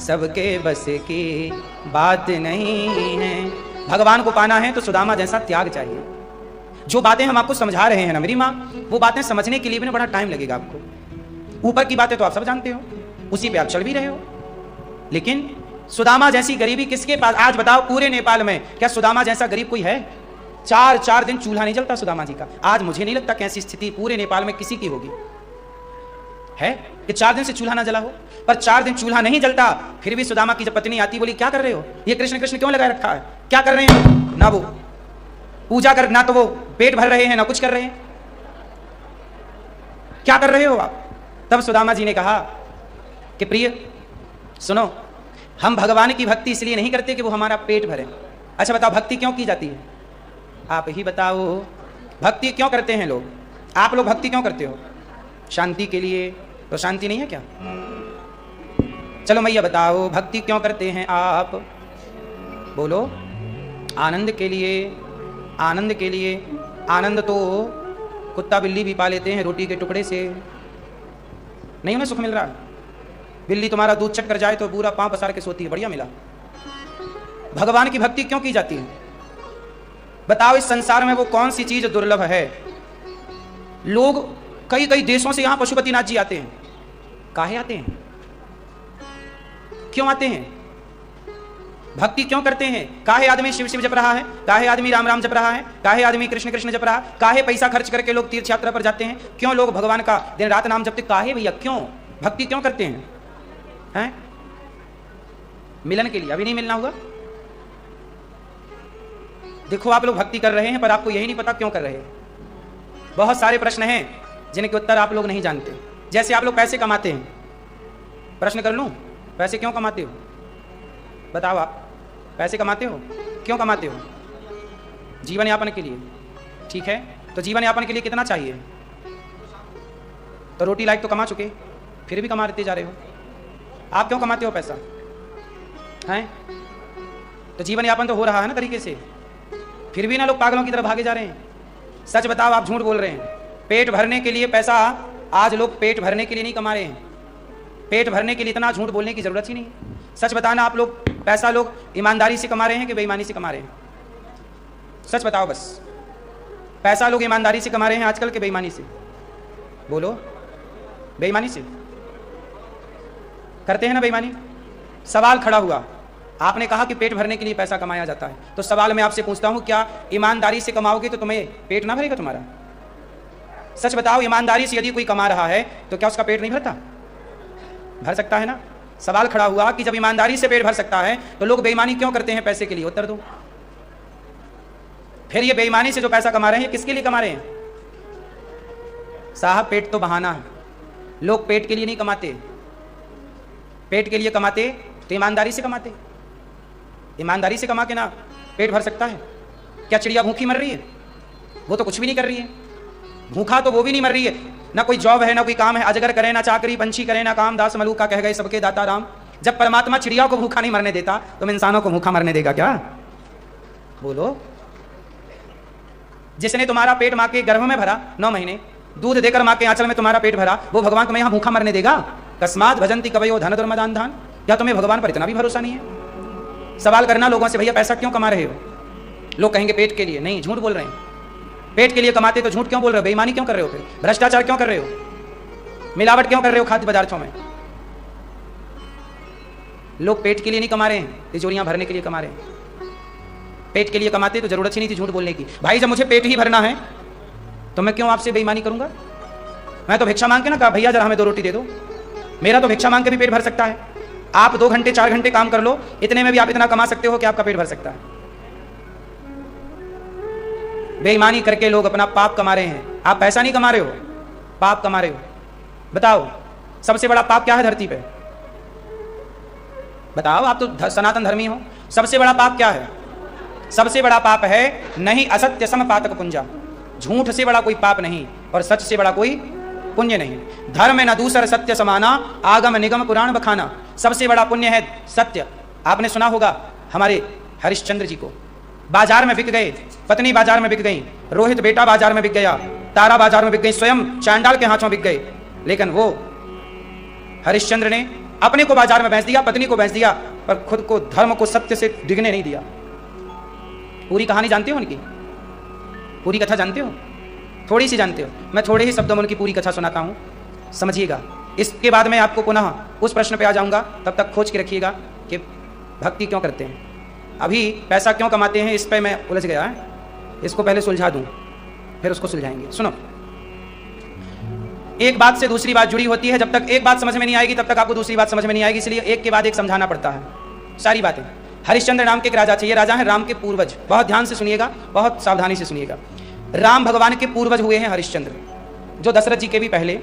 सबके बस की बात नहीं है। भगवान को पाना है तो सुदामा जैसा त्याग चाहिए। जो बातें हम आपको समझा रहे हैं ना मेरी माँ, वो बातें समझने के लिए भी ना बड़ा टाइम लगेगा आपको। ऊपर की बातें तो आप सब जानते हो, उसी पे आप चल भी रहे हो, लेकिन सुदामा जैसी गरीबी किसके पास? आज बताओ पूरे नेपाल में क्या सुदामा जैसा गरीब कोई है? 4 दिन चूल्हा नहीं जलता सुदामा जी का। आज मुझे नहीं लगता कैसी स्थिति पूरे नेपाल में किसी की होगी, है कि 4 दिन से चूल्हा ना जला हो। पर 4 दिन चूल्हा नहीं जलता, फिर भी सुदामा की जब पत्नी आती, बोली क्या कर रहे हो? ये कृष्ण कृष्ण क्यों लगाए रखा है? क्या कर रहे हैं? ना वो पूजा कर, ना तो वो पेट भर रहे हैं, ना कुछ कर रहे हैं। क्या कर रहे हो आप? तब सुदामा जी ने कहा कि प्रिय सुनो, हम भगवान की भक्ति इसलिए नहीं करते कि वो हमारा पेट भरे। अच्छा बताओ भक्ति क्यों की जाती है? आप ही बताओ, भक्ति क्यों करते हैं लोग? आप लोग भक्ति क्यों करते हो? शांति के लिए? तो शांति नहीं है क्या? चलो मैया बताओ, भक्ति क्यों करते हैं आप? बोलो। आनंद के लिए। आनंद के लिए। आनंद तो कुत्ता बिल्ली भी पा लेते हैं रोटी के टुकड़े से, नहीं उन्हें सुख मिल रहा? बिल्ली तुम्हारा दूध चट कर जाए तो पूरा पांव पसार के सोती है, बढ़िया मिला। भगवान की भक्ति क्यों की जाती है? बताओ इस संसार में वो कौन सी चीज दुर्लभ है? लोग कई देशों से यहां पशुपतिनाथ जी आते हैं। काहे आते हैं? क्यों आते हैं? भक्ति क्यों करते हैं? काहे आदमी शिव शिव जप रहा है? काहे आदमी राम राम जप रहा है? काहे आदमी कृष्ण कृष्ण जप रहा है? काहे पैसा खर्च करके लोग तीर्थ यात्रा पर जाते हैं? क्यों लोग भगवान का दिन रात नाम जपते? काहे भैया, क्यों भक्ति क्यों करते हैं? हैं? मिलन के लिए। अभी नहीं मिलना होगा? देखो आप लोग भक्ति कर रहे हैं पर आपको यही नहीं पता क्यों कर रहे हैं। बहुत सारे प्रश्न हैं जिनके उत्तर आप लोग नहीं जानते। जैसे आप लोग पैसे कमाते हैं, प्रश्न कर लूं, पैसे क्यों कमाते हो? बताओ आप, पैसे कमाते हो क्यों कमाते हो? जीवन यापन के लिए, ठीक है। तो जीवन यापन के लिए कितना चाहिए? तो रोटी लायक तो कमा चुके, फिर भी कमा देते जा रहे हो। आप क्यों कमाते हो पैसा? हैं? तो जीवन यापन तो हो रहा है ना तरीके से, फिर भी ना लोग पागलों की तरह भागे जा रहे हैं। सच बताओ, आप झूठ बोल रहे हैं। पेट भरने के लिए पैसा, आज लोग पेट भरने के लिए नहीं कमा रहे हैं। पेट भरने के लिए इतना झूठ बोलने की जरूरत ही नहीं है। सच बताना, आप लोग पैसा लोग ईमानदारी से कमा रहे हैं कि बेईमानी से कमा रहे हैं? सच बताओ बस, पैसा लोग ईमानदारी से कमा रहे हैं आजकल के बेईमानी से? बोलो। बेईमानी से करते हैं ना बेईमानी। सवाल खड़ा हुआ, आपने कहा कि पेट भरने के लिए पैसा कमाया जाता है, तो सवाल मैं आपसे पूछता हूं, क्या ईमानदारी से कमाओगे तो तुम्हें पेट ना भरेगा तुम्हारा? सच बताओ, ईमानदारी से यदि कोई कमा रहा है तो क्या उसका पेट नहीं भरता? भर सकता है ना। सवाल खड़ा हुआ कि जब ईमानदारी से पेट भर सकता है तो लोग बेईमानी क्यों करते हैं पैसे के लिए? उत्तर दो। फिर ये बेईमानी से जो पैसा कमा रहे हैं किसके लिए कमा रहे हैं? साहब पेट तो बहाना है, लोग पेट के लिए नहीं कमाते। पेट के लिए कमाते तो ईमानदारी से कमाते। ईमानदारी से कमा के ना पेट भर सकता है? क्या चिड़िया भूखी मर रही है? वो तो कुछ भी नहीं कर रही है। भूखा तो वो भी नहीं मर रही है, ना कोई जॉब है ना कोई काम है। अजगर करे ना चाकरी, पंछी करे ना काम, दास मलूका कह गए सबके दाता राम। जब परमात्मा चिड़िया को भूखा नहीं मरने देता तो इंसानों को भूखा मरने देगा क्या? बोलो। जिसने तुम्हारा पेट माँ के गर्भ में भरा 9 महीने, दूध देकर माँ के आंचल में तुम्हारा पेट भरा, वो भगवान तुम्हें यहाँ भूखा मरने देगा? कस्मात भजंती कवयो धन दुर्मदान धान। क्या तुम्हें भगवान पर इतना भी भरोसा नहीं है? सवाल करना लोगों से, भैया पैसा क्यों कमा रहे हो? लोग कहेंगे पेट के लिए। नहीं, झूठ बोल रहे हैं। पेट के लिए कमाते तो झूठ क्यों बोल रहे हो? बेईमानी क्यों कर रहे हो? फिर भ्रष्टाचार क्यों कर रहे हो? मिलावट क्यों कर रहे हो खाद्य पदार्थों में? लोग पेट के लिए नहीं कमा रहे हैं, तिजोरियां भरने के लिए कमा रहे हैं। पेट के लिए कमाते तो जरूरत ही नहीं थी झूठ बोलने की। भाई जब मुझे पेट ही भरना है तो मैं क्यों आपसे बेईमानी करूंगा? मैं तो भिक्षा मांग के ना कहा, भैया जरा हमें 2 रोटी दे दो। मेरा तो भिक्षा मांग के भी पेट भर सकता है। आप 2 घंटे 4 घंटे काम कर लो, इतने में भी आप इतना कमा सकते हो कि आपका पेट भर सकता है। बेईमानी करके लोग अपना पाप कमा रहे हैं। आप पैसा नहीं कमा रहे हो, पाप कमा रहे हो। बताओ सबसे बड़ा पाप क्या है धरती पे? बताओ, आप तो सनातन धर्मी हो। सबसे बड़ा पाप क्या है? सबसे बड़ा पाप है नहीं असत्य सम पातक पुंजा। झूठ से बड़ा कोई पाप नहीं और सच से बड़ा कोई पुण्य नहीं। धर्म न दूसर सत्य समाना, आगम निगम पुराण बखाना। सबसे बड़ा पुण्य है सत्य। आपने सुना होगा हमारे हरिश्चंद्र जी को, बाजार में बिक गए, पत्नी बाजार में बिक गई, रोहित बेटा बाजार में बिक गया, तारा बाजार में बिक गई, स्वयं चांडाल के हाथों बिक गए। लेकिन वो हरिश्चंद्र ने अपने को बाजार में बेच दिया, पत्नी को बेच दिया, पर खुद को धर्म को सत्य से डिगने नहीं दिया। पूरी कहानी जानते हो उनकी? पूरी कथा जानते हो? थोड़ी सी जानते हो? मैं थोड़े ही शब्दों में उनकी पूरी कथा सुनाता हूं, समझिएगा। इसके बाद मैं आपको पुनः उस प्रश्न पे आ जाऊंगा, तब तक खोज के रखिएगा कि भक्ति क्यों करते हैं, अभी पैसा क्यों कमाते हैं, इस पे मैं उलझ गया है। इसको पहले सुलझा दूं, फिर उसको सुलझाएंगे। सुनो, एक बात से दूसरी बात जुड़ी होती है। जब तक एक बात समझ में नहीं आएगी तब तक आपको दूसरी बात समझ में नहीं आएगी, इसलिए एक के बाद एक समझाना पड़ता है सारी बातें। हरिश्चंद्र नाम के एक राजा थे। ये राजा है राम के पूर्वज। बहुत ध्यान से सुनिएगा, बहुत सावधानी से सुनिएगा। राम भगवान के पूर्वज हुए हैं हरिश्चंद्र, जो दशरथ जी के भी पहले,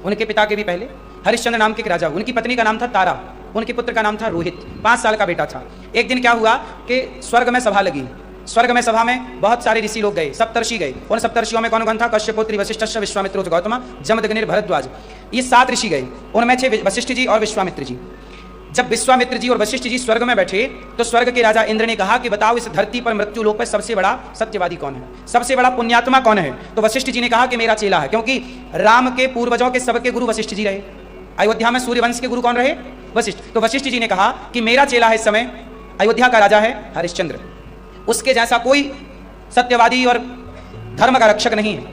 उनके पिता के भी पहले हरिश्चंद्र नाम के एक राजा। उनकी पत्नी का नाम था तारा, उनके पुत्र का नाम था रोहित। 5 साल का बेटा था। एक दिन क्या हुआ कि स्वर्ग में सभा लगी। स्वर्ग में सभा में बहुत सारे ऋषि लोग गए, सप्तर्षि गए। उन सप्तर्षियों में कौन कौन था? कश्यपोत्री वशिष्ठ, विश्वामित्र गौतम, जमदग्नि भरद्वाज। ये 7 ऋषि गए। उनमें थे वशिष्ठ जी और विश्वामित्र जी। जब विश्वामित्र जी और वशिष्ठ जी स्वर्ग में बैठे तो स्वर्ग के राजा इंद्र ने कहा कि बताओ इस धरती पर मृत्यु लोक पर सबसे बड़ा सत्यवादी कौन है, सबसे बड़ा पुण्यात्मा कौन है? तो वशिष्ठ जी ने कहा कि मेरा चेला है, क्योंकि राम के पूर्वजों के सबके गुरु वशिष्ठ जी रहे। अयोध्या में सूर्यवंश के गुरु कौन रहे? वशिष्ठ। तो वशिष्ठ जी ने कहा कि मेरा चेला है इस समय, अयोध्या का राजा है हरिश्चंद्र, उसके जैसा कोई सत्यवादी और धर्म का रक्षक नहीं है,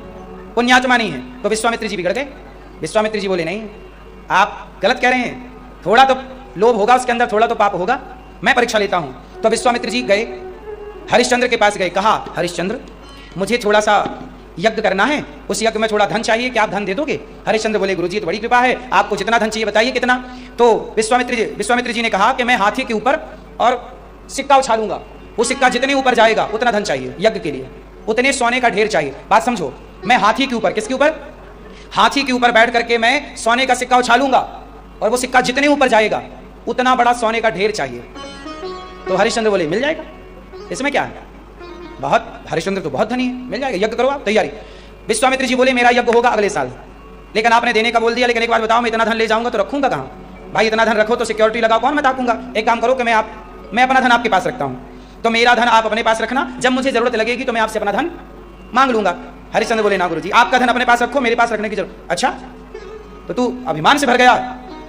पुण्यात्मा नहीं है। तो विश्वामित्र जी बिगड़ गए। विश्वामित्र जी बोले नहीं, आप गलत कह रहे हैं, थोड़ा तो लोभ होगा उसके अंदर, थोड़ा तो पाप होगा, मैं परीक्षा लेता हूं। तो विश्वामित्र जी गए, हरिश्चंद्र के पास गए, कहा हरिश्चंद्र मुझे थोड़ा सा यज्ञ करना है, उस यज्ञ में थोड़ा धन चाहिए, क्या आप धन दे दोगे? हरिश्चंद्र बोले गुरुजी तो बड़ी कृपा है, आपको जितना धन चाहिए बताइए कितना। तो विश्वामित्र जी ने कहा कि मैं हाथी के ऊपर और सिक्का उछालूंगा, वो सिक्का जितने ऊपर जाएगा उतना धन चाहिए यज्ञ के लिए, उतने सोने का ढेर चाहिए। बात समझो, मैं हाथी के ऊपर, किसके ऊपर? हाथी के ऊपर बैठ करके मैं सोने का सिक्का उछालूंगा और वो सिक्का जितने ऊपर जाएगा उतना बड़ा सोने का ढेर चाहिए। तो हरिश्चंद्र बोले मिल जाएगा, इसमें क्या है, बहुत, हरिश्चंद्र तो बहुत धनी है, मिल जाएगा, यज्ञ करो आप, तैयारी। विश्वामित्र जी बोले मेरा यज्ञ होगा अगले साल, लेकिन आपने देने का बोल दिया, लेकिन एक बात बताओ, मैं इतना धन ले जाऊंगा तो रखूंगा कहाँ? भाई इतना धन रखो तो सिक्योरिटी लगाओ, कौन मैं ताकूंगा? एक काम करो कि मैं अपना धन आपके पास रखता हूँ, तो मेरा धन आप अपने पास रखना, जब मुझे जरूरत लगेगी तो मैं आपसे अपना धन मांग लूंगा। हरिश्चंद्र बोले ना गुरुजी, आपका धन अपने पास रखो, मेरे पास रखने की जरूरत। अच्छा, तो तू अभिमान से भर गया,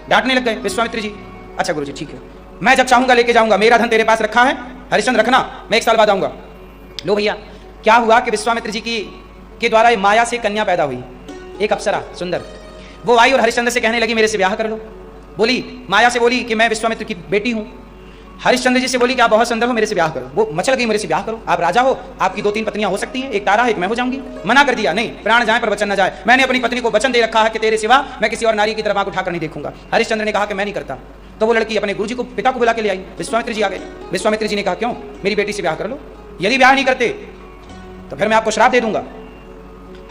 डांटने लग गए विश्वामित्र जी। अच्छा गुरुजी ठीक है, मैं जब चाहूंगा लेके जाऊंगा, मेरा धन तेरे पास रखा है, हरिश्चंद्र रखना, मैं 1 साल बाद आऊंगा। लो भैया, क्या हुआ कि विश्वामित्र जी के द्वारा माया से कन्या पैदा हुई, एक अप्सरा सुंदर। वो आई और हरिश्चंद्र से कहने लगी मेरे से ब्याह कर लो। बोली, माया से बोली कि मैं विश्वामित्र की बेटी हूं। हरिश्चंद्र जी से बोली कि आप बहुत सुंदर हो, मेरे से ब्याह करो। वो मचल गई, मेरे से ब्याह करो, आप राजा हो, आपकी 2-3 पत्नियां हो सकती हैं, एक तारा है, एक मैं हो जाऊंगी। मना कर दिया, नहीं, प्राण जाए पर वचन न जाए। मैंने अपनी पत्नी को वचन दे रखा है कि तेरे सिवा मैं किसी और नारी की तरफ आंख उठाकर नहीं देखूंगा। हरिश्चंद्र ने कहा कि मैं नहीं करता। तो वो लड़की अपने गुरुजी को, पिता को बुला के ले आई। विश्वामित्र जी आ गए। विश्वामित्र जी ने कहा क्यों, मेरी बेटी से ब्याह कर लो, यदि ब्याह नहीं करते तो फिर मैं आपको श्राप दे दूंगा।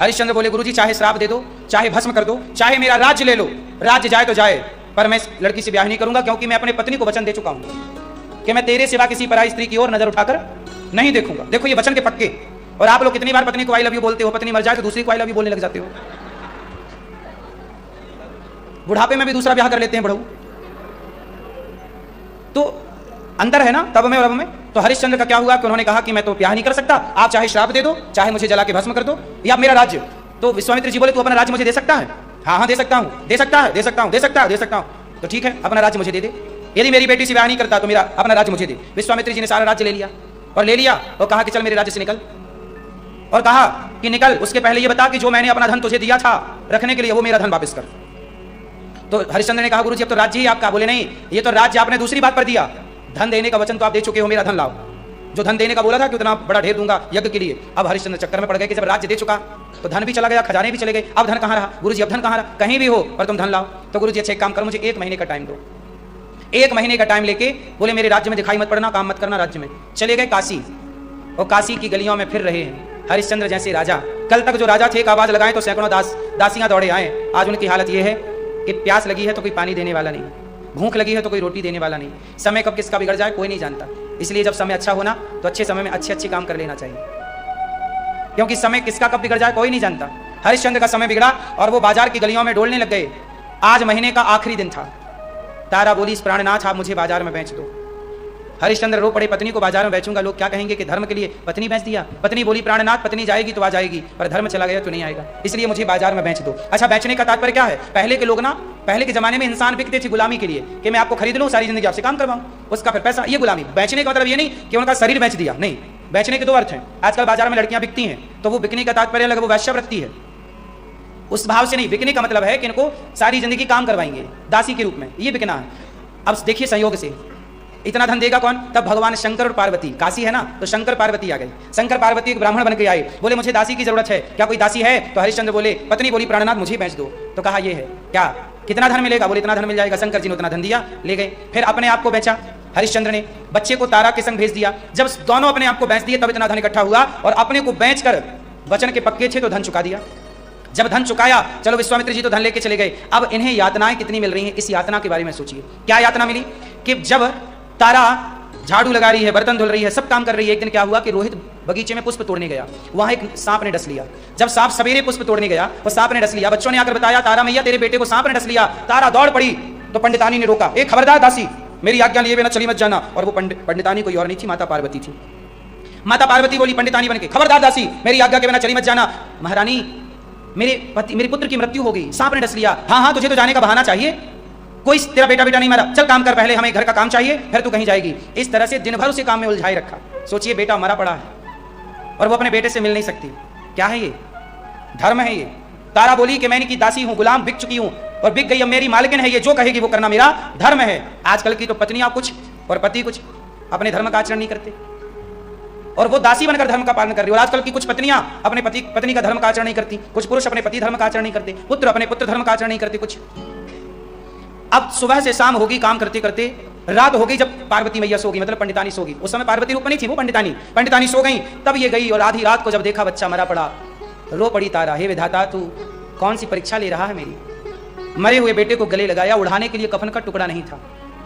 हरिश्चंद्र बोले गुरुजी चाहे श्राप दे दो, चाहे भस्म कर दो, चाहे मेरा राज्य ले लो, राज्य जाए तो जाए, पर मैं इस लड़की से ब्याह नहीं करूंगा, क्योंकि मैं अपने पत्नी को वचन दे चुका हूं कि मैं तेरे सिवा किसी पराई स्त्री की ओर नजर उठाकर नहीं देखूंगा। देखो ये वचन के पक्के। और आप लोग कितनी बार पत्नी को आई लव यू बोलते हो, पत्नी मर जाए तो दूसरी को आई लव यू बोलने लग जाते हो। बुढ़ापे में भी दूसरा ब्याह कर लेते हैं बड़ू। तो अंतर है ना तब में और अब में। तो हरिश्चंद्र का क्या हुआ कि उन्होंने कहा कि मैं तो ब्याह नहीं कर सकता, आप चाहे श्राप दे दो, चाहे मुझे जला के भस्म कर दो, या मेरा राज्य। तो विश्वामित्र जी बोले तू अपना राज्य मुझे दे सकता है? हाँ हाँ दे सकता हूँ, दे सकता है, दे सकता हूँ, दे सकता है, दे सकता हूँ। तो ठीक है, अपना राज्य मुझे दे दे। यदि मेरी बेटी से ब्याह नहीं करता तो मेरा अपना राज्य मुझे दे। विश्वामित्र जी ने सारा राज्य ले लिया और ले लिया और कहा कि चल मेरे राज्य से निकल। और कहा कि निकल, उसके पहले ये बता कि जो मैंने अपना धन तुझे दिया था रखने के लिए, वो मेरा धन वापस कर। तो हरिश्चंद्र ने कहा गुरुजी अब तो राज्य ही आपका। बोले नहीं, ये तो राज्य आपने दूसरी बात पर दिया, धन देने का वचन तो आप दे चुके हो, मेरा धन लाओ। जो धन देने का बोला था कि उतना बड़ा ढेर दूंगा यज्ञ के लिए। अब हरिश्चंद्र चक्कर में पड़ गए कि जब राज्य दे चुका तो धन भी चला गया, खजाने भी चले गए, अब धन कहाँ रहा? गुरुजी अब धन कहाँ रहा? कहीं भी हो पर तुम धन लाओ। तो गुरुजी अच्छा एक काम करो, मुझे 1 महीने का टाइम दो। 1 महीने का टाइम लेके बोले मेरे राज्य में दिखाई मत पड़ना, काम मत करना राज्य में। चले गए काशी और काशी की गलियों में फिर रहे हैं हरिश्चंद्र जैसे राजा। कल तक जो राजा थे एक आवाज लगाए तो सैकड़ों दासियां दौड़े आए। आज उनकी हालत यह है कि प्यास लगी है तो कोई पानी देने वाला नहीं, भूख लगी है तो कोई रोटी देने वाला नहीं। समय कब किसका बिगड़ जाए कोई नहीं जानता। इसलिए जब समय अच्छा होना तो अच्छे समय में अच्छे काम कर लेना चाहिए, क्योंकि समय किसका कब बिगड़ जाए कोई नहीं जानता। हरिश्चंद्र का समय बिगड़ा और वो बाजार की गलियों में डोलने लग गए। आज महीने का आखिरी दिन था। तारा बोली इस प्राणनाथ आप मुझे बाजार में बेच दो। हरिश्चंद्र रो पड़े, पत्नी को बाजार में बेचूंगा, लोग क्या कहेंगे कि धर्म के लिए पत्नी बेच दिया। पत्नी बोली प्राणनाथ पत्नी जाएगी तो आ जाएगी, पर धर्म चला गया तो नहीं आएगा, इसलिए मुझे बाजार में बेच दो। अच्छा बेचने का तात्पर्य क्या है? पहले के लोग ना, पहले के जमाने में इंसान बिकते थे गुलामी के लिए कि मैं आपको खरीद लूं, सारी जिंदगी आपसे काम करवाऊं, उसका फिर पैसा, ये गुलामी। बेचने का मतलब ये नहीं कि उनका शरीर बेच दिया, नहीं। बेचने के 2 अर्थ हैं। आजकल बाजार में लड़कियां बिकती हैं तो वो बिकने का तात्पर्य अलग, वो वैश्यावृत्ति है, उस भाव से नहीं। बिकने का मतलब है कि इनको सारी जिंदगी काम करवाएंगे दासी के रूप में, ये बिकना है। अब देखिए संयोग से इतना धन देगा कौन? तब भगवान शंकर और पार्वती, काशी है ना तो शंकर पार्वती आ गई। शंकर पार्वती एक ब्राह्मण बन के आए, बोले मुझे दासी की जरूरत है, क्या कोई दासी है? तो हरिश्चंद्र बोले, पत्नी बोली प्राणनाथ मुझे बेच दो। तो कहा ये है क्या, कितना धन मिलेगा? बोले इतना धन मिल जाएगा। शंकर जी ने उतना धन दिया, ले गए। फिर अपने आप को बेचा हरिश्चंद्र ने, बच्चे को तारा के संग भेज दिया। जब दोनों अपने आप को बेच दिए तब इतना धन इकट्ठा हुआ, और अपने को बेचकर वचन के पक्के थे तो धन चुका दिया। जब धन चुकाया, चलो विश्वामित्र जी तो धन लेके चले गए। अब इन्हें यातनाएं कितनी मिल रही हैं, इस यातना के बारे में सोचिए। क्या यातना मिली कि जब तारा झाड़ू लगा रही है, बर्तन धुल रही है, सब काम कर रही है, एक दिन क्या हुआ कि रोहित बगीचे में पुष्प तोड़ने गया, वहां एक सांप ने डस लिया। जब सांप सवेरे पुष्प तोड़ने गया वो सांप ने डस लिया। बच्चों ने आकर बताया तारा मैया तेरे बेटे को सांप ने डस लिया। तारा दौड़ पड़ी तो पंडितानी ने रोका, एक खबरदार दासी, मेरी आज्ञा लिए बिना चली मत जाना। और वो पंडितानी कोई और नहीं थी, माता पार्वती थी। माता पार्वती बोली पंडितानी बन के, खबरदार दासी मेरी आज्ञा के बिना चली मत जाना। महारानी मेरे पुत्र की मृत्यु हो गई, सांप ने डस लिया। हाँ हाँ तुझे तो जाने का बहाना चाहिए, कोई तेरा बेटा नहीं मरा, चल काम कर, पहले हमें घर का काम चाहिए फिर तू कहीं जाएगी। इस तरह से दिन भर उसे काम में उलझाए रखा। सोचिए बेटा मरा पड़ा है और वो अपने बेटे से मिल नहीं सकती। क्या है ये? धर्म है ये। तारा बोली कि मैं इनकी दासी हूं, गुलाम, बिक चुकी हूं और बिक गई, अब मेरी मालकिन है, ये जो कहेगी वो करना मेरा धर्म है। आजकल की तो पत्नियां कुछ और पति कुछ, अपने धर्म का आचरण नहीं करते और वो दासी बनकर धर्म का पालन कर रही है। और आजकल की कुछ पत्नियां अपने पत्नी का धर्म का आचरण नहीं करती, कुछ पुरुष अपने पति धर्म का आचरण नहीं करते, पुत्र अपने पुत्र धर्म का आचरण नहीं करते कुछ। अब सुबह से शाम होगी काम करते करते, रात हो गई जब पार्वती मैया सो गई, मतलब पंडितानी सो गई। उस समय पार्वती रूप में नहीं थी वो, पंडितानी सो गई। तब ये गई और आधी रात को जब देखा बच्चा मरा पड़ा, रो पड़ी तारा, हे विधाता तू कौन सी परीक्षा ले रहा है मेरी। मरे हुए बेटे को गले लगाया, उड़ाने के लिए कफन का टुकड़ा नहीं था।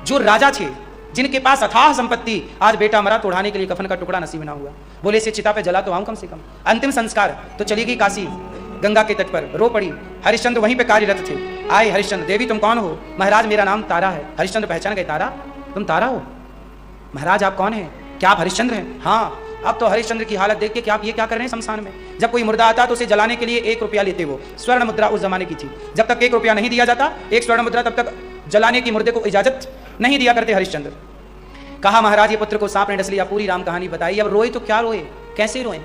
जो राजा थे जिनके पास अथाह संपत्ति, आज बेटा मरा तो उड़ाने के लिए कफन का टुकड़ा नसीब ना हुआ। बोले इसे चिता पे जला तो आऊं कम से कम। अंतिम संस्कार तो चली गई काशी, गंगा के तट पर रो पड़ी। हरिश्चंद्र वहीं पे कार्यरत थे। आए हरिश्चंद्र, देवी तुम कौन हो? महाराज मेरा नाम तारा है। हरिश्चंद्र पहचान गए, तारा तुम तारा हो? महाराज आप कौन हैं? क्या आप हरिश्चंद्र हैं? हाँ। अब तो हरिश्चंद्र की हालत देख के क्या आप ये क्या कर रहे हैं शमशान में? जब कोई मुर्दा आता तो उसे जलाने के लिए 1 रुपया लेते, वो स्वर्ण मुद्रा उस जमाने की थी। जब तक 1 रुपया नहीं दिया जाता, 1 स्वर्ण मुद्रा, तब तक जलाने की मुर्दे को इजाजत नहीं दिया करते हरिश्चंद्र। कहा महाराज ये पुत्र को सांप ने डस लिया, पूरी राम कहानी बताई। अब रोए तो क्या रोए, कैसे रोए?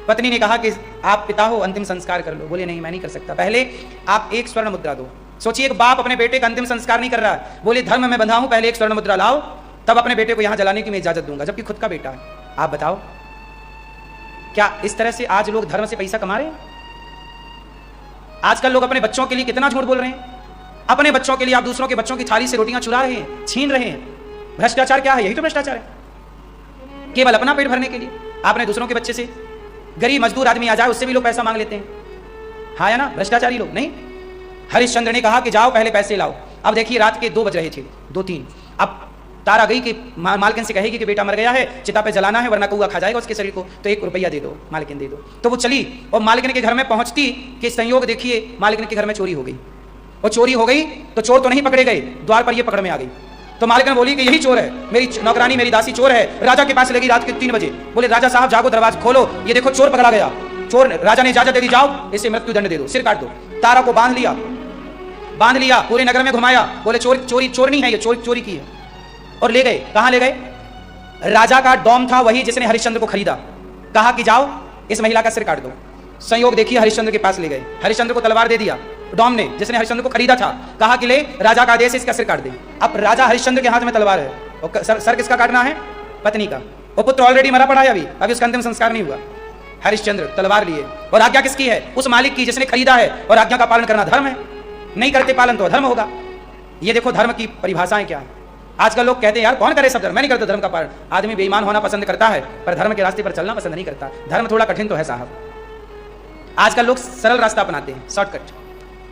पत्नी ने कहा कि आप पिता हो, अंतिम संस्कार कर लो। बोले नहीं मैं नहीं कर सकता, पहले आप 1 स्वर्ण मुद्रा दो। सोचिए एक बाप अपने बेटे का अंतिम संस्कार नहीं कर रहा है। बोले धर्म में बंधा हूं, पहले 1 स्वर्ण मुद्रा लाओ तब अपने बेटे को यहां जलाने की मैं इजाजत दूंगा, जबकि खुद का बेटा है। आप बताओ, क्या इस तरह से आज लोग धर्म से पैसा कमा रहे हैं? आजकल लोग अपने बच्चों के लिए कितना झूठ बोल रहे हैं। अपने बच्चों के लिए आप दूसरों के बच्चों की थाली से रोटियां चुरा रहे हैं, छीन रहे हैं। भ्रष्टाचार क्या है? यही तो भ्रष्टाचार है, केवल अपना पेट भरने के लिए। आपने दूसरों के बच्चे से, गरीब मजदूर आदमी आ जाए उससे भी लोग पैसा मांग लेते हैं। हाँ या ना, भ्रष्टाचारी लोग। नहीं, हरिश्चंद्र ने कहा कि जाओ पहले पैसे लाओ। अब देखिए रात के 2 बज रहे थे, 2-3। अब तारा गई कि मालकिन से कहेगी कि बेटा मर गया है, चिता पे जलाना है वरना कौआ खा जाएगा उसके शरीर को, तो 1 रुपया दे दो, मालकिन दे दो। तो वो चली और मालकिन के घर में पहुंचती कि संयोग देखिए मालकिन के घर में चोरी हो गई। और चोरी हो गई तो चोर तो नहीं पकड़े गए, द्वार पर ये पकड़ में आ गई। तो मालकिन बोली कि यही चोर है, मेरी नौकरानी मेरी दासी चोर है। राजा के पास लगी रात के 3 बजे, बोले राजा साहब जागो, दरवाजा खोलो, ये देखो चोर पकड़ा गया। चोर, राजा ने इजाजत दे दी, जाओ इसे मृत्यु दंड दे दो, सिर काट दो। तारा को बांध लिया, पूरे नगर में घुमाया, बोले चोर नहीं है ये, चोरी की है। और ले गए, कहां ले गए? राजा का डॉम था वही जिसने हरिश्चंद्र को खरीदा, कहा कि जाओ इस महिला का सिर काट दो। संयोग देखिए हरिश्चंद्र के पास ले गए, हरिश्चंद्र को तलवार दे दिया डॉम ने, जिसने हरिश्चंद्र को खरीदा था। कहा कि ले, राजा का आदेश है, इसका सिर काट दे। अब राजा हरिश्चंद्र के हाथ में तलवार है और सर किसका काटना है? पत्नी का। वो पुत्र ऑलरेडी मरा पड़ा है, अभी उसका अंतिम संस्कार नहीं हुआ। हरिश्चंद्र तलवार लिए, और आज्ञा किसकी है? उस मालिक की जिसने खरीदा है। और आज्ञा का पालन करना धर्म है, नहीं करते पालन तो अधर्म होगा। ये देखो धर्म की परिभाषाएं क्या है। आजकल लोग कहते हैं यार कौन करे सब धर्म, मैं नहीं करता धर्म का पालन। आदमी बेईमान होना पसंद करता है पर धर्म के रास्ते पर चलना पसंद नहीं करता। धर्म थोड़ा कठिन तो है साहब। आजकल लोग सरल रास्ता अपनाते हैं, शॉर्टकट।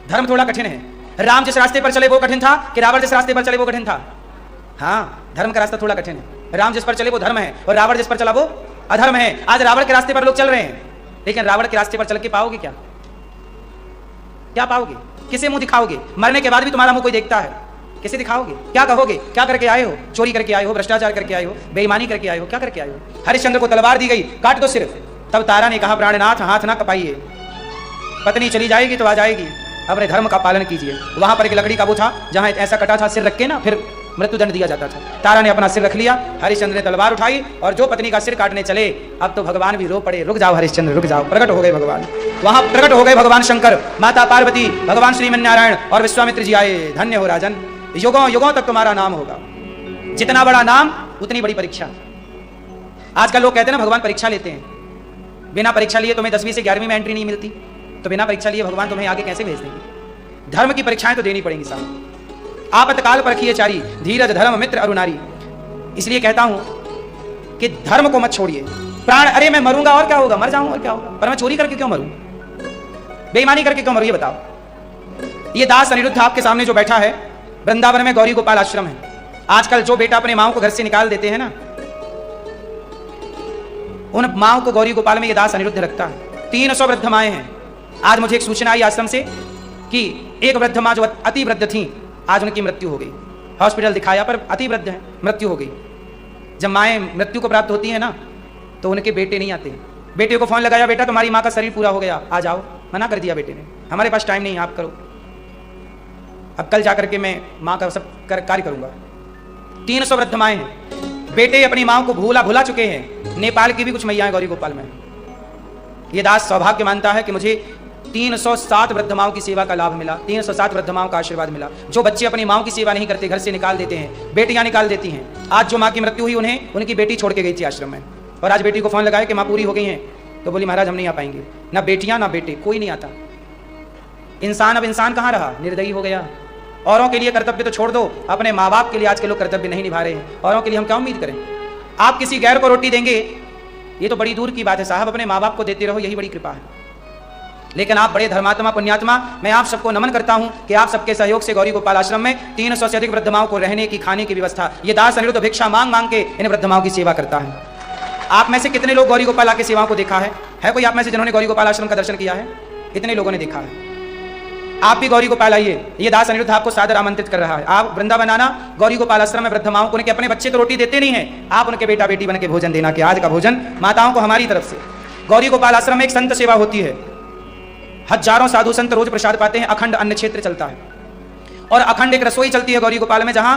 धर्म थोड़ा कठिन है। राम जिस रास्ते पर चले वो कठिन था कि रावण जिस रास्ते पर चले वो कठिन था? हाँ, धर्म का रास्ता थोड़ा कठिन है। राम जिस पर चले वो धर्म है और रावण जिस पर चला वो अधर्म है। आज रावण के रास्ते पर लोग चल रहे हैं, लेकिन रावण के रास्ते पर चल के पाओगे क्या? क्या पाओगे? किसे मुंह दिखाओगे? मरने के बाद भी तुम्हारा मुंह कोई देखता है, किसे दिखाओगे? क्या कहोगे? क्या करके आए हो? चोरी करके आए हो, भ्रष्टाचार करके आए हो, बेईमानी करके आए हो, क्या करके आए हो? हरिश्चंद्र को तलवार दी गई, काट दो सिर। तब तारा ने कहा प्राणनाथ हाथ ना कपाइए, पत्नी चली जाएगी तो आ जाएगी, अपने धर्म का पालन कीजिए। वहां पर एक लकड़ी का वो था जहां ऐसा कटा था, सिर रख के ना फिर मृत्युदंड दिया जाता था। तारा ने अपना सिर रख लिया, हरिश्चंद्र ने तलवार उठाई और जो पत्नी का सिर काटने चले, अब तो भगवान भी रो पड़े, रुक जाओ हरिश्चंद्र रुक जाओ। प्रकट हो गए भगवान, वहां प्रकट हो गए भगवान शंकर, माता पार्वती, भगवान श्रीमन्नारायण और विश्वामित्र जी आए। धन्य हो राजन, युगों युगों तक तुम्हारा नाम होगा। जितना बड़ा नाम उतनी बड़ी परीक्षा। आजकल लोग कहते हैं ना भगवान परीक्षा लेते हैं, बिना परीक्षा लिए तुम्हें 10वीं से 11वीं में एंट्री नहीं मिलती, तो बिना परीक्षा लिए भगवान तुम्हें आगे कैसे भेज देंगे? धर्म की परीक्षाएं तो देनी पड़ेंगी साहब। आपतकाल परखिए चारी, धीरज धर्म मित्र अरुणारी। इसलिए कहता हूं कि धर्म को मत छोड़िए। प्राण, अरे मैं मरूंगा और क्या होगा, मर जाऊं और क्या होगा, पर मैं चोरी करके क्यों मरूं, बेईमानी करके क्यों मरूं, ये बताओ। ये दास अनिरुद्ध आपके सामने जो बैठा है, वृंदावन में गौरी गोपाल आश्रम है। आजकल जो बेटा अपने माओ को घर से निकाल देते हैं ना, उन माओ को गौरी गोपाल में ये दास अनिरुद्ध रखता है। 300 वृद्ध माएं हैं। आज मुझे एक सूचना आई आश्रम से कि एक वृद्ध मां जो अति वृद्ध थी, आज उनकी मृत्यु हो गई। हॉस्पिटल दिखाया पर अति वृद्ध है, मृत्यु हो गई। जब माएँ मृत्यु को प्राप्त होती है ना, तो उनके बेटे नहीं आते। बेटे को फोन लगाया, बेटा तुम्हारी माँ का शरीर पूरा हो गया, आ जाओ। मना कर दिया बेटे ने, हमारे पास टाइम नहीं है, आप करो, अब कल जाकर के मैं माँ का सब कार्य करूंगा। 300 वृद्ध माएँ हैं, बेटे अपनी माँ को भुला चुके हैं। नेपाल की भी कुछ मैया है गौरी गोपाल में। ये दास सौभाग्य मानता है कि मुझे 307 वृद्ध माओं की सेवा का लाभ मिला, 307 वृद्ध माओं का आशीर्वाद मिला। जो बच्चे अपनी माओं की सेवा नहीं करते, घर से निकाल देते हैं, बेटियां निकाल देती हैं। आज जो माँ की मृत्यु हुई, उन्हें उनकी बेटी छोड़ के गई थी आश्रम में, और आज बेटी को फोन लगाया कि माँ पूरी हो गई हैं, तो बोली महाराज हम नहीं आ पाएंगे। ना बेटियां ना बेटे, कोई नहीं आता। इंसान अब इंसान कहाँ रहा, निर्दयी हो गया। औरों के लिए कर्तव्य तो छोड़ दो, अपने माँ बाप के लिए आज के लोग कर्तव्य नहीं निभा रहे हैं। औरों के लिए हम क्या उम्मीद करें? आप किसी गैर को रोटी देंगे, ये तो बड़ी दूर की बात है साहब, अपने माँ बाप को देते रहो, यही बड़ी कृपा है। लेकिन आप बड़े धर्मात्मा पुण्यात्मा, मैं आप सबको नमन करता हूं कि आप सबके सहयोग से गौरी गोपाल आश्रम में 300 से अधिक वृद्ध माओं को रहने की, खाने की व्यवस्था, ये दास अनिरुद्ध भिक्षा मांग मांग के इन वृद्ध माओं की सेवा करता है। आप में से कितने लोग गौरी गोपाल की सेवाओं को देखा है कोई आप में से जिन्होंने गौरी गोपाल आश्रम का दर्शन किया है? इतने लोगों ने देखा है। आप भी गौरी गोपाल आइए, ये दास अनिरुद्ध आपको सादर आमंत्रित कर रहा है। आप वृंदावन आना, गौरी गोपाल आश्रम में वृद्ध माओं को, उनके अपने बच्चे तो रोटी देते नहीं है, आप उनके बेटा बेटी बन के भोजन देना कि आज का भोजन माताओं को हमारी तरफ से। गौरी गोपाल आश्रम में एक संत सेवा होती है, हजारों साधु संत रोज प्रसाद पाते हैं, अखंड अन्न क्षेत्र चलता है और अखंड एक रसोई चलती है गौरी गोपाल में, जहां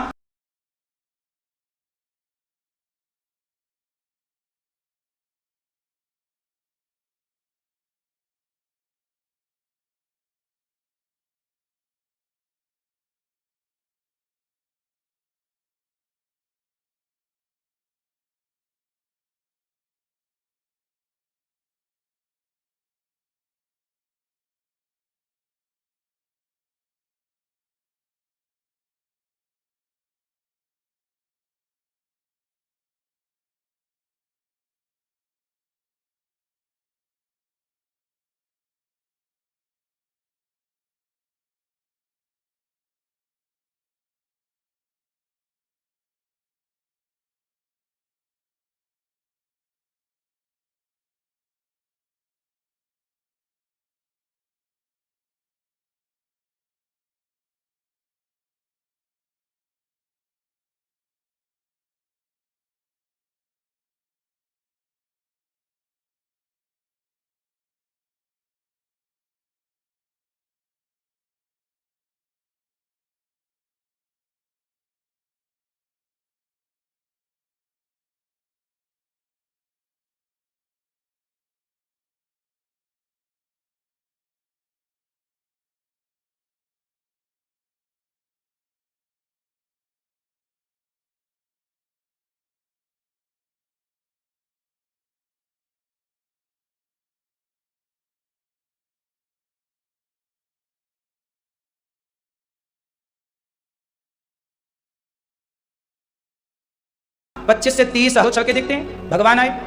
25 से 30 चल के देखते हैं। भगवान आए,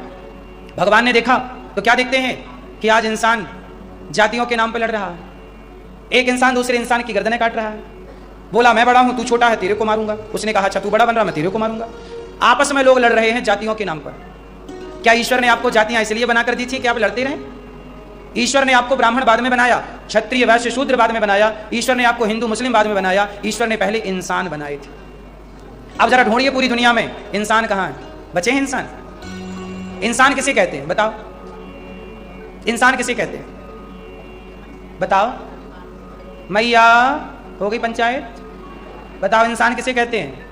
भगवान ने देखा तो क्या देखते हैं कि आज इंसान जातियों के नाम पर लड़ रहा है। एक इंसान दूसरे इंसान की गर्दनें काट रहा है। बोला मैं बड़ा हूं, तू छोटा है, तेरे को मारूंगा। उसने कहा अच्छा तू बड़ा बन रहा, मैं तेरे को मारूंगा। आपस में लोग लड़ रहे हैं जातियों के नाम पर। क्या ईश्वर ने आपको जातियां इसलिए बनाकर दी थी कि आप लड़ते रहें? ईश्वर ने आपको ब्राह्मण बाद में बनाया, क्षत्रिय वैश्य शूद्र बाद में बनाया, ईश्वर ने आपको हिंदू मुस्लिम बाद में बनाया। ईश्वर ने पहले इंसान बनाए थे। अब जरा ढूंढिए पूरी दुनिया में इंसान कहां है? बचे हैं इंसान? इंसान किसे कहते हैं बताओ? इंसान किसे कहते हैं बताओ? मैया हो गई पंचायत, बताओ इंसान किसे कहते हैं?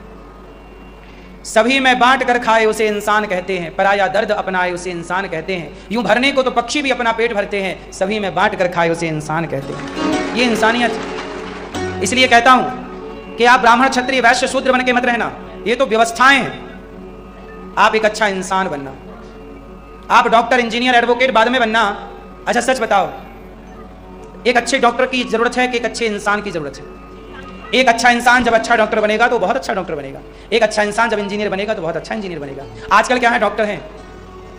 सभी में बांट कर खाए उसे इंसान कहते हैं, पराया दर्द अपनाए उसे इंसान कहते हैं। यूं भरने को तो पक्षी भी अपना पेट भरते हैं, सभी में बांट कर खाए उसे इंसान कहते हैं। ये इंसानियत। इसलिए कहता हूं कि आप ब्राह्मण क्षत्रिय वैश्य शूद्र बन के मत रहना, ये तो व्यवस्थाएं हैं। आप एक अच्छा इंसान बनना। आप डॉक्टर इंजीनियर एडवोकेट बाद में बनना। अच्छा सच बताओ, एक अच्छे डॉक्टर की जरूरत है कि एक अच्छे इंसान की जरूरत है? एक अच्छा इंसान जब अच्छा डॉक्टर बनेगा तो बहुत अच्छा डॉक्टर बनेगा। एक अच्छा इंसान जब इंजीनियर बनेगा तो बहुत अच्छा इंजीनियर बनेगा। आजकल क्या है, डॉक्टर हैं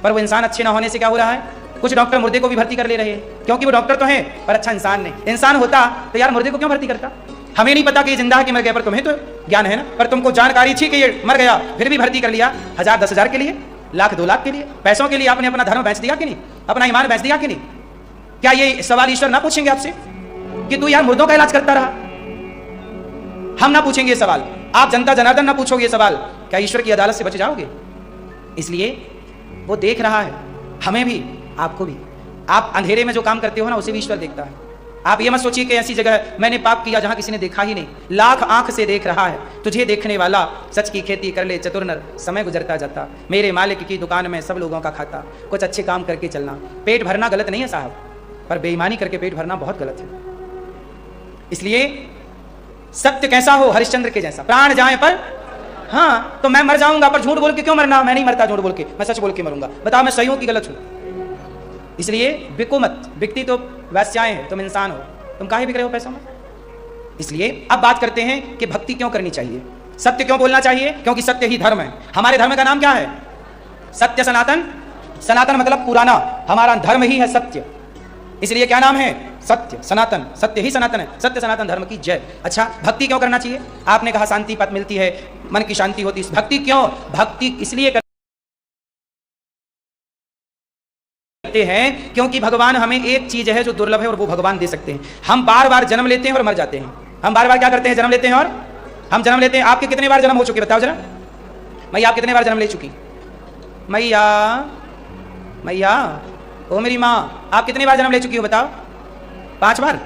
पर वो इंसान अच्छे ना होने से क्या हो रहा है, कुछ डॉक्टर मुर्दे को भी भर्ती कर ले रहे हैं, क्योंकि वो डॉक्टर तो है पर अच्छा इंसान नहीं। इंसान होता तो यार मुर्दे को क्यों भर्ती करता? हमें नहीं पता कि ये जिंदा है कि मर गया, पर तुम्हें तो ज्ञान है ना, पर तुमको जानकारी थी कि ये मर गया, फिर भी भर्ती कर लिया। 1000-10,000 के लिए, लाख 2 लाख के लिए, पैसों के लिए आपने अपना धर्म बेच दिया कि नहीं? अपना ईमान बेच दिया कि नहीं? क्या ये सवाल ईश्वर ना पूछेंगे आपसे कि तू यार मुर्दों का इलाज करता रहा? हम ना पूछेंगे ये सवाल, आप जनता जनार्दन ना पूछोगे ये सवाल, क्या ईश्वर की अदालत से बच जाओगे? इसलिए वो देख रहा है, हमें भी आपको भी। आप अंधेरे में जो काम करते हो ना उसे भी ईश्वर देखता है। आप ये मत सोचिए कि ऐसी जगह मैंने पाप किया जहां किसी ने देखा ही नहीं। लाख आंख से देख रहा है तुझे देखने वाला। सच की खेती कर ले चतुर नर, समय गुजरता जाता, मेरे मालिक की दुकान में सब लोगों का खाता। कुछ अच्छे काम करके चलना। पेट भरना गलत नहीं है साहब, पर बेईमानी करके पेट भरना बहुत गलत है। इसलिए सत्य कैसा हो? हरिश्चंद्र के जैसा। प्राण जाए पर, हाँ तो मैं मर जाऊंगा पर झूठ बोल के क्यों मरना? मैं नहीं मरता झूठ बोल के, मैं सच बोल के मरूंगा। बताओ मैं सही हूं कि गलत हूं? इसलिए बिको मत। बिकती तो वैश्याएं हैं, तुम इंसान हो, तुम काहे बिक रहे हो पैसों में? इसलिए अब बात करते हैं कि भक्ति क्यों करनी चाहिए, सत्य क्यों बोलना चाहिए? क्योंकि सत्य ही धर्म है। हमारे धर्म का नाम क्या है? सत्य सनातन। सनातन मतलब पुराना, हमारा धर्म ही है सत्य। इसलिए क्या नाम है? सत्य सनातन। सत्य ही सनातन है। सत्य सनातन धर्म की जय। अच्छा भक्ति क्यों करना चाहिए? आपने कहा शांति पद मिलती है, मन की शांति होती है। भक्ति क्यों? भक्ति इसलिए करते हैं क्योंकि भगवान हमें एक चीज है जो दुर्लभ है और वो भगवान दे सकते हैं। हम बार बार जन्म लेते हैं और मर जाते हैं। हम बार बार क्या करते हैं? जन्म लेते हैं और हम जन्म लेते हैं। आपके कितने बार जन्म हो चुके बताओ जरा? मैया आप कितने बार जन्म ले चुकी? मैया मैया ओ मेरी माँ, आप कितनी बार जन्म ले चुकी हो बताओ? 5 बार?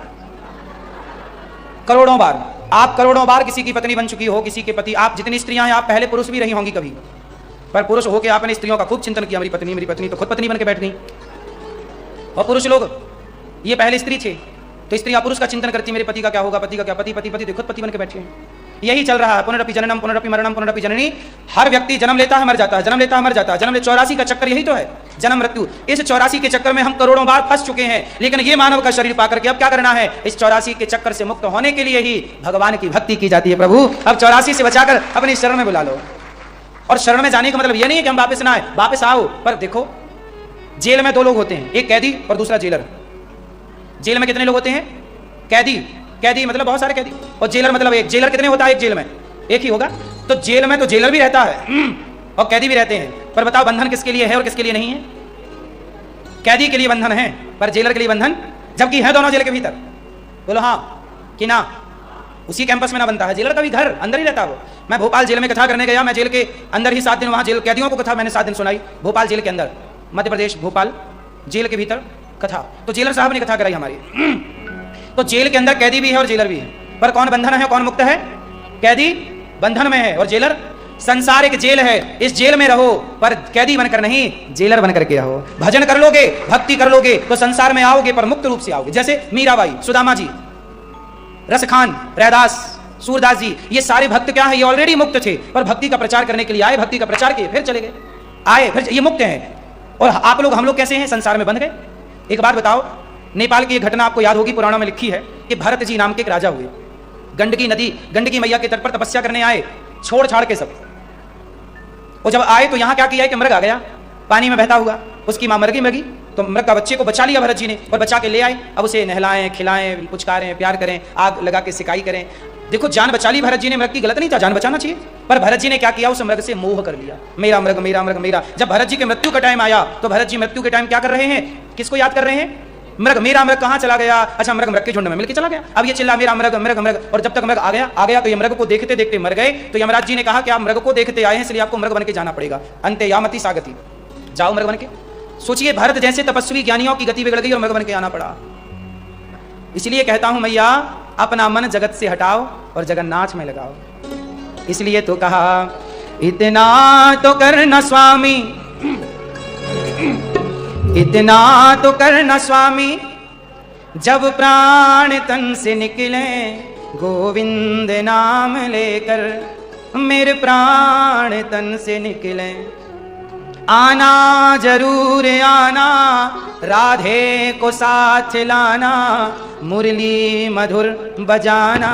करोड़ों बार। आप करोड़ों बार किसी की पत्नी बन चुकी हो, किसी के पति। आप जितनी स्त्रियां हैं, आप पहले पुरुष भी रही होंगी कभी, पर पुरुष होकर आपने स्त्रियों का खूब चिंतन किया। मेरी पत्नी तो खुद पत्नी बन के बैठ गई। और पुरुष लोग ये पहले स्त्री थे, तो स्त्रियां पुरुष का चिंतन करती, मेरे पति का क्या होगा, पति का क्या, पति पति पति खुद पति बन के बैठे हैं। यही चल रहा है। पुनरपि जननम पुनरपि मरणम पुनरपि जननी। हर व्यक्ति जन्म लेता है मर जाता है, जन्म लेता है मर जाता है। जन्म 84 का चक्कर यही तो है, जन्म मृत्यु। इस 84 के चक्कर में हम करोड़ों बार फंस चुके हैं। लेकिन ये मानव का शरीर पाकर के अब क्या करना है? इस 84 के चक्कर से मुक्त होने के लिए ही भगवान की भक्ति की जाती है। प्रभु अब 84 से बचाकर अपनी शरण में बुला लो। और शरण में जाने का मतलब यह नहीं है कि हम वापस ना आए, वापस आओ। पर देखो जेल में 2 लोग होते हैं, एक कैदी और दूसरा जेलर। जेल में कितने लोग होते हैं? कैदी। कैदी मतलब बहुत सारे कैदी, और जेलर मतलब एक। जेलर कितने होता है एक जेल में? एक ही होगा। तो जेल में तो जेलर भी रहता है और कैदी भी रहते हैं, पर बताओ बंधन किसके लिए है और किसके लिए नहीं है? कैदी के लिए बंधन है, पर जेलर के लिए बंधन, जबकि है दोनों जेल के भीतर। बोलो हाँ कि ना? उसी कैंपस में ना बनता है। जेलर का भी घर अंदर ही रहता है वो। मैं भोपाल जेल में कथा करने गया, मैं जेल के अंदर ही 7 दिन वहां जेल कैदियों को कथा मैंने 7 दिन सुनाई। भोपाल जेल के अंदर, मध्य प्रदेश भोपाल जेल के भीतर कथा। तो जेलर साहब ने कथा कराई हमारी। तो जेल के अंदर कैदी भी है और जेलर भी है, पर कौन बंधन है कौन मुक्त है? कैदी बंधन में है और जेलर। संसार एक जेल है, इस जेल में रहो, पर कैदी बनकर नहीं, जेलर बनकर के रहो। भजन कर लोगे, भक्ति कर लोगे तो संसार में आओगे, पर मुक्त रूप से आओगे। जैसे मीराबाई, सुदामा जी, रसखान, रैदास, सूरदास जी, ये सारे भक्त क्या है? ये ऑलरेडी मुक्त थे, पर भक्ति का प्रचार करने के लिए आए, भक्ति का प्रचार किए, फिर चले गए, आए, फिर ये मुक्त हैं। और आप लोग, हम लोग कैसे हैं? संसार में बंध गए। एक बात बताओ, नेपाल की एक घटना आपको याद होगी, पुराणों में लिखी है कि भरत जी नाम के एक राजा हुए। गंडकी नदी, गंडकी मैया के तट पर तपस्या करने आए, छोड़ छाड़ के सब। वो जब आए तो यहाँ क्या किया कि मृग आ गया पानी में बहता हुआ, उसकी माँ मरगी तो मृग का बच्चे को बचा लिया भरत जी ने और बचा के ले आए। अब उसे नहलाएं, खिलाएं, पुचकारें, प्यार करें, आग लगा के सिकाई करें। देखो जान बचा ली भरत जी ने, मृग की गलत नहीं था, जान बचाना चाहिए, पर भरत जी ने क्या किया, उस मृग से मोह कर लिया, मेरा मृग मेरा मृग मेरा। जब भरत जी के मृत्यु का टाइम आया तो भरत जी मृत्यु के टाइम क्या कर रहे हैं, किसको याद कर रहे हैं, मृग, मेरा मृग कहाँ चला गया, अच्छा मृग मृग के झुंड में मिलके चला गया। अब ये चिल्ला मेरा मृग मृग मृग, और जब तक मृग आ गया तो ये मृग को देखते देखते मर गए। तो यमराज जी ने कहा कि आप मृग को देखते आए हैं इसलिए आपको मृग बन के जाना पड़ेगा, अंते यामति सागति, जाओ मृग बन के। सोचिए भरत जैसे तपस्वी ज्ञानियों की गति बिगड़ गई और मृग बन के आना पड़ा। इसलिए कहता हूं मैया अपना मन जगत से हटाओ और जगन्नाथ में लगाओ। इसलिए तो कहा इतना तो करना स्वामी, इतना तो करना स्वामी, जब प्राण तन से निकले गोविंद नाम लेकर, मेरे प्राण तन से निकले, आना जरूर आना, राधे को साथ लाना, मुरली मधुर बजाना,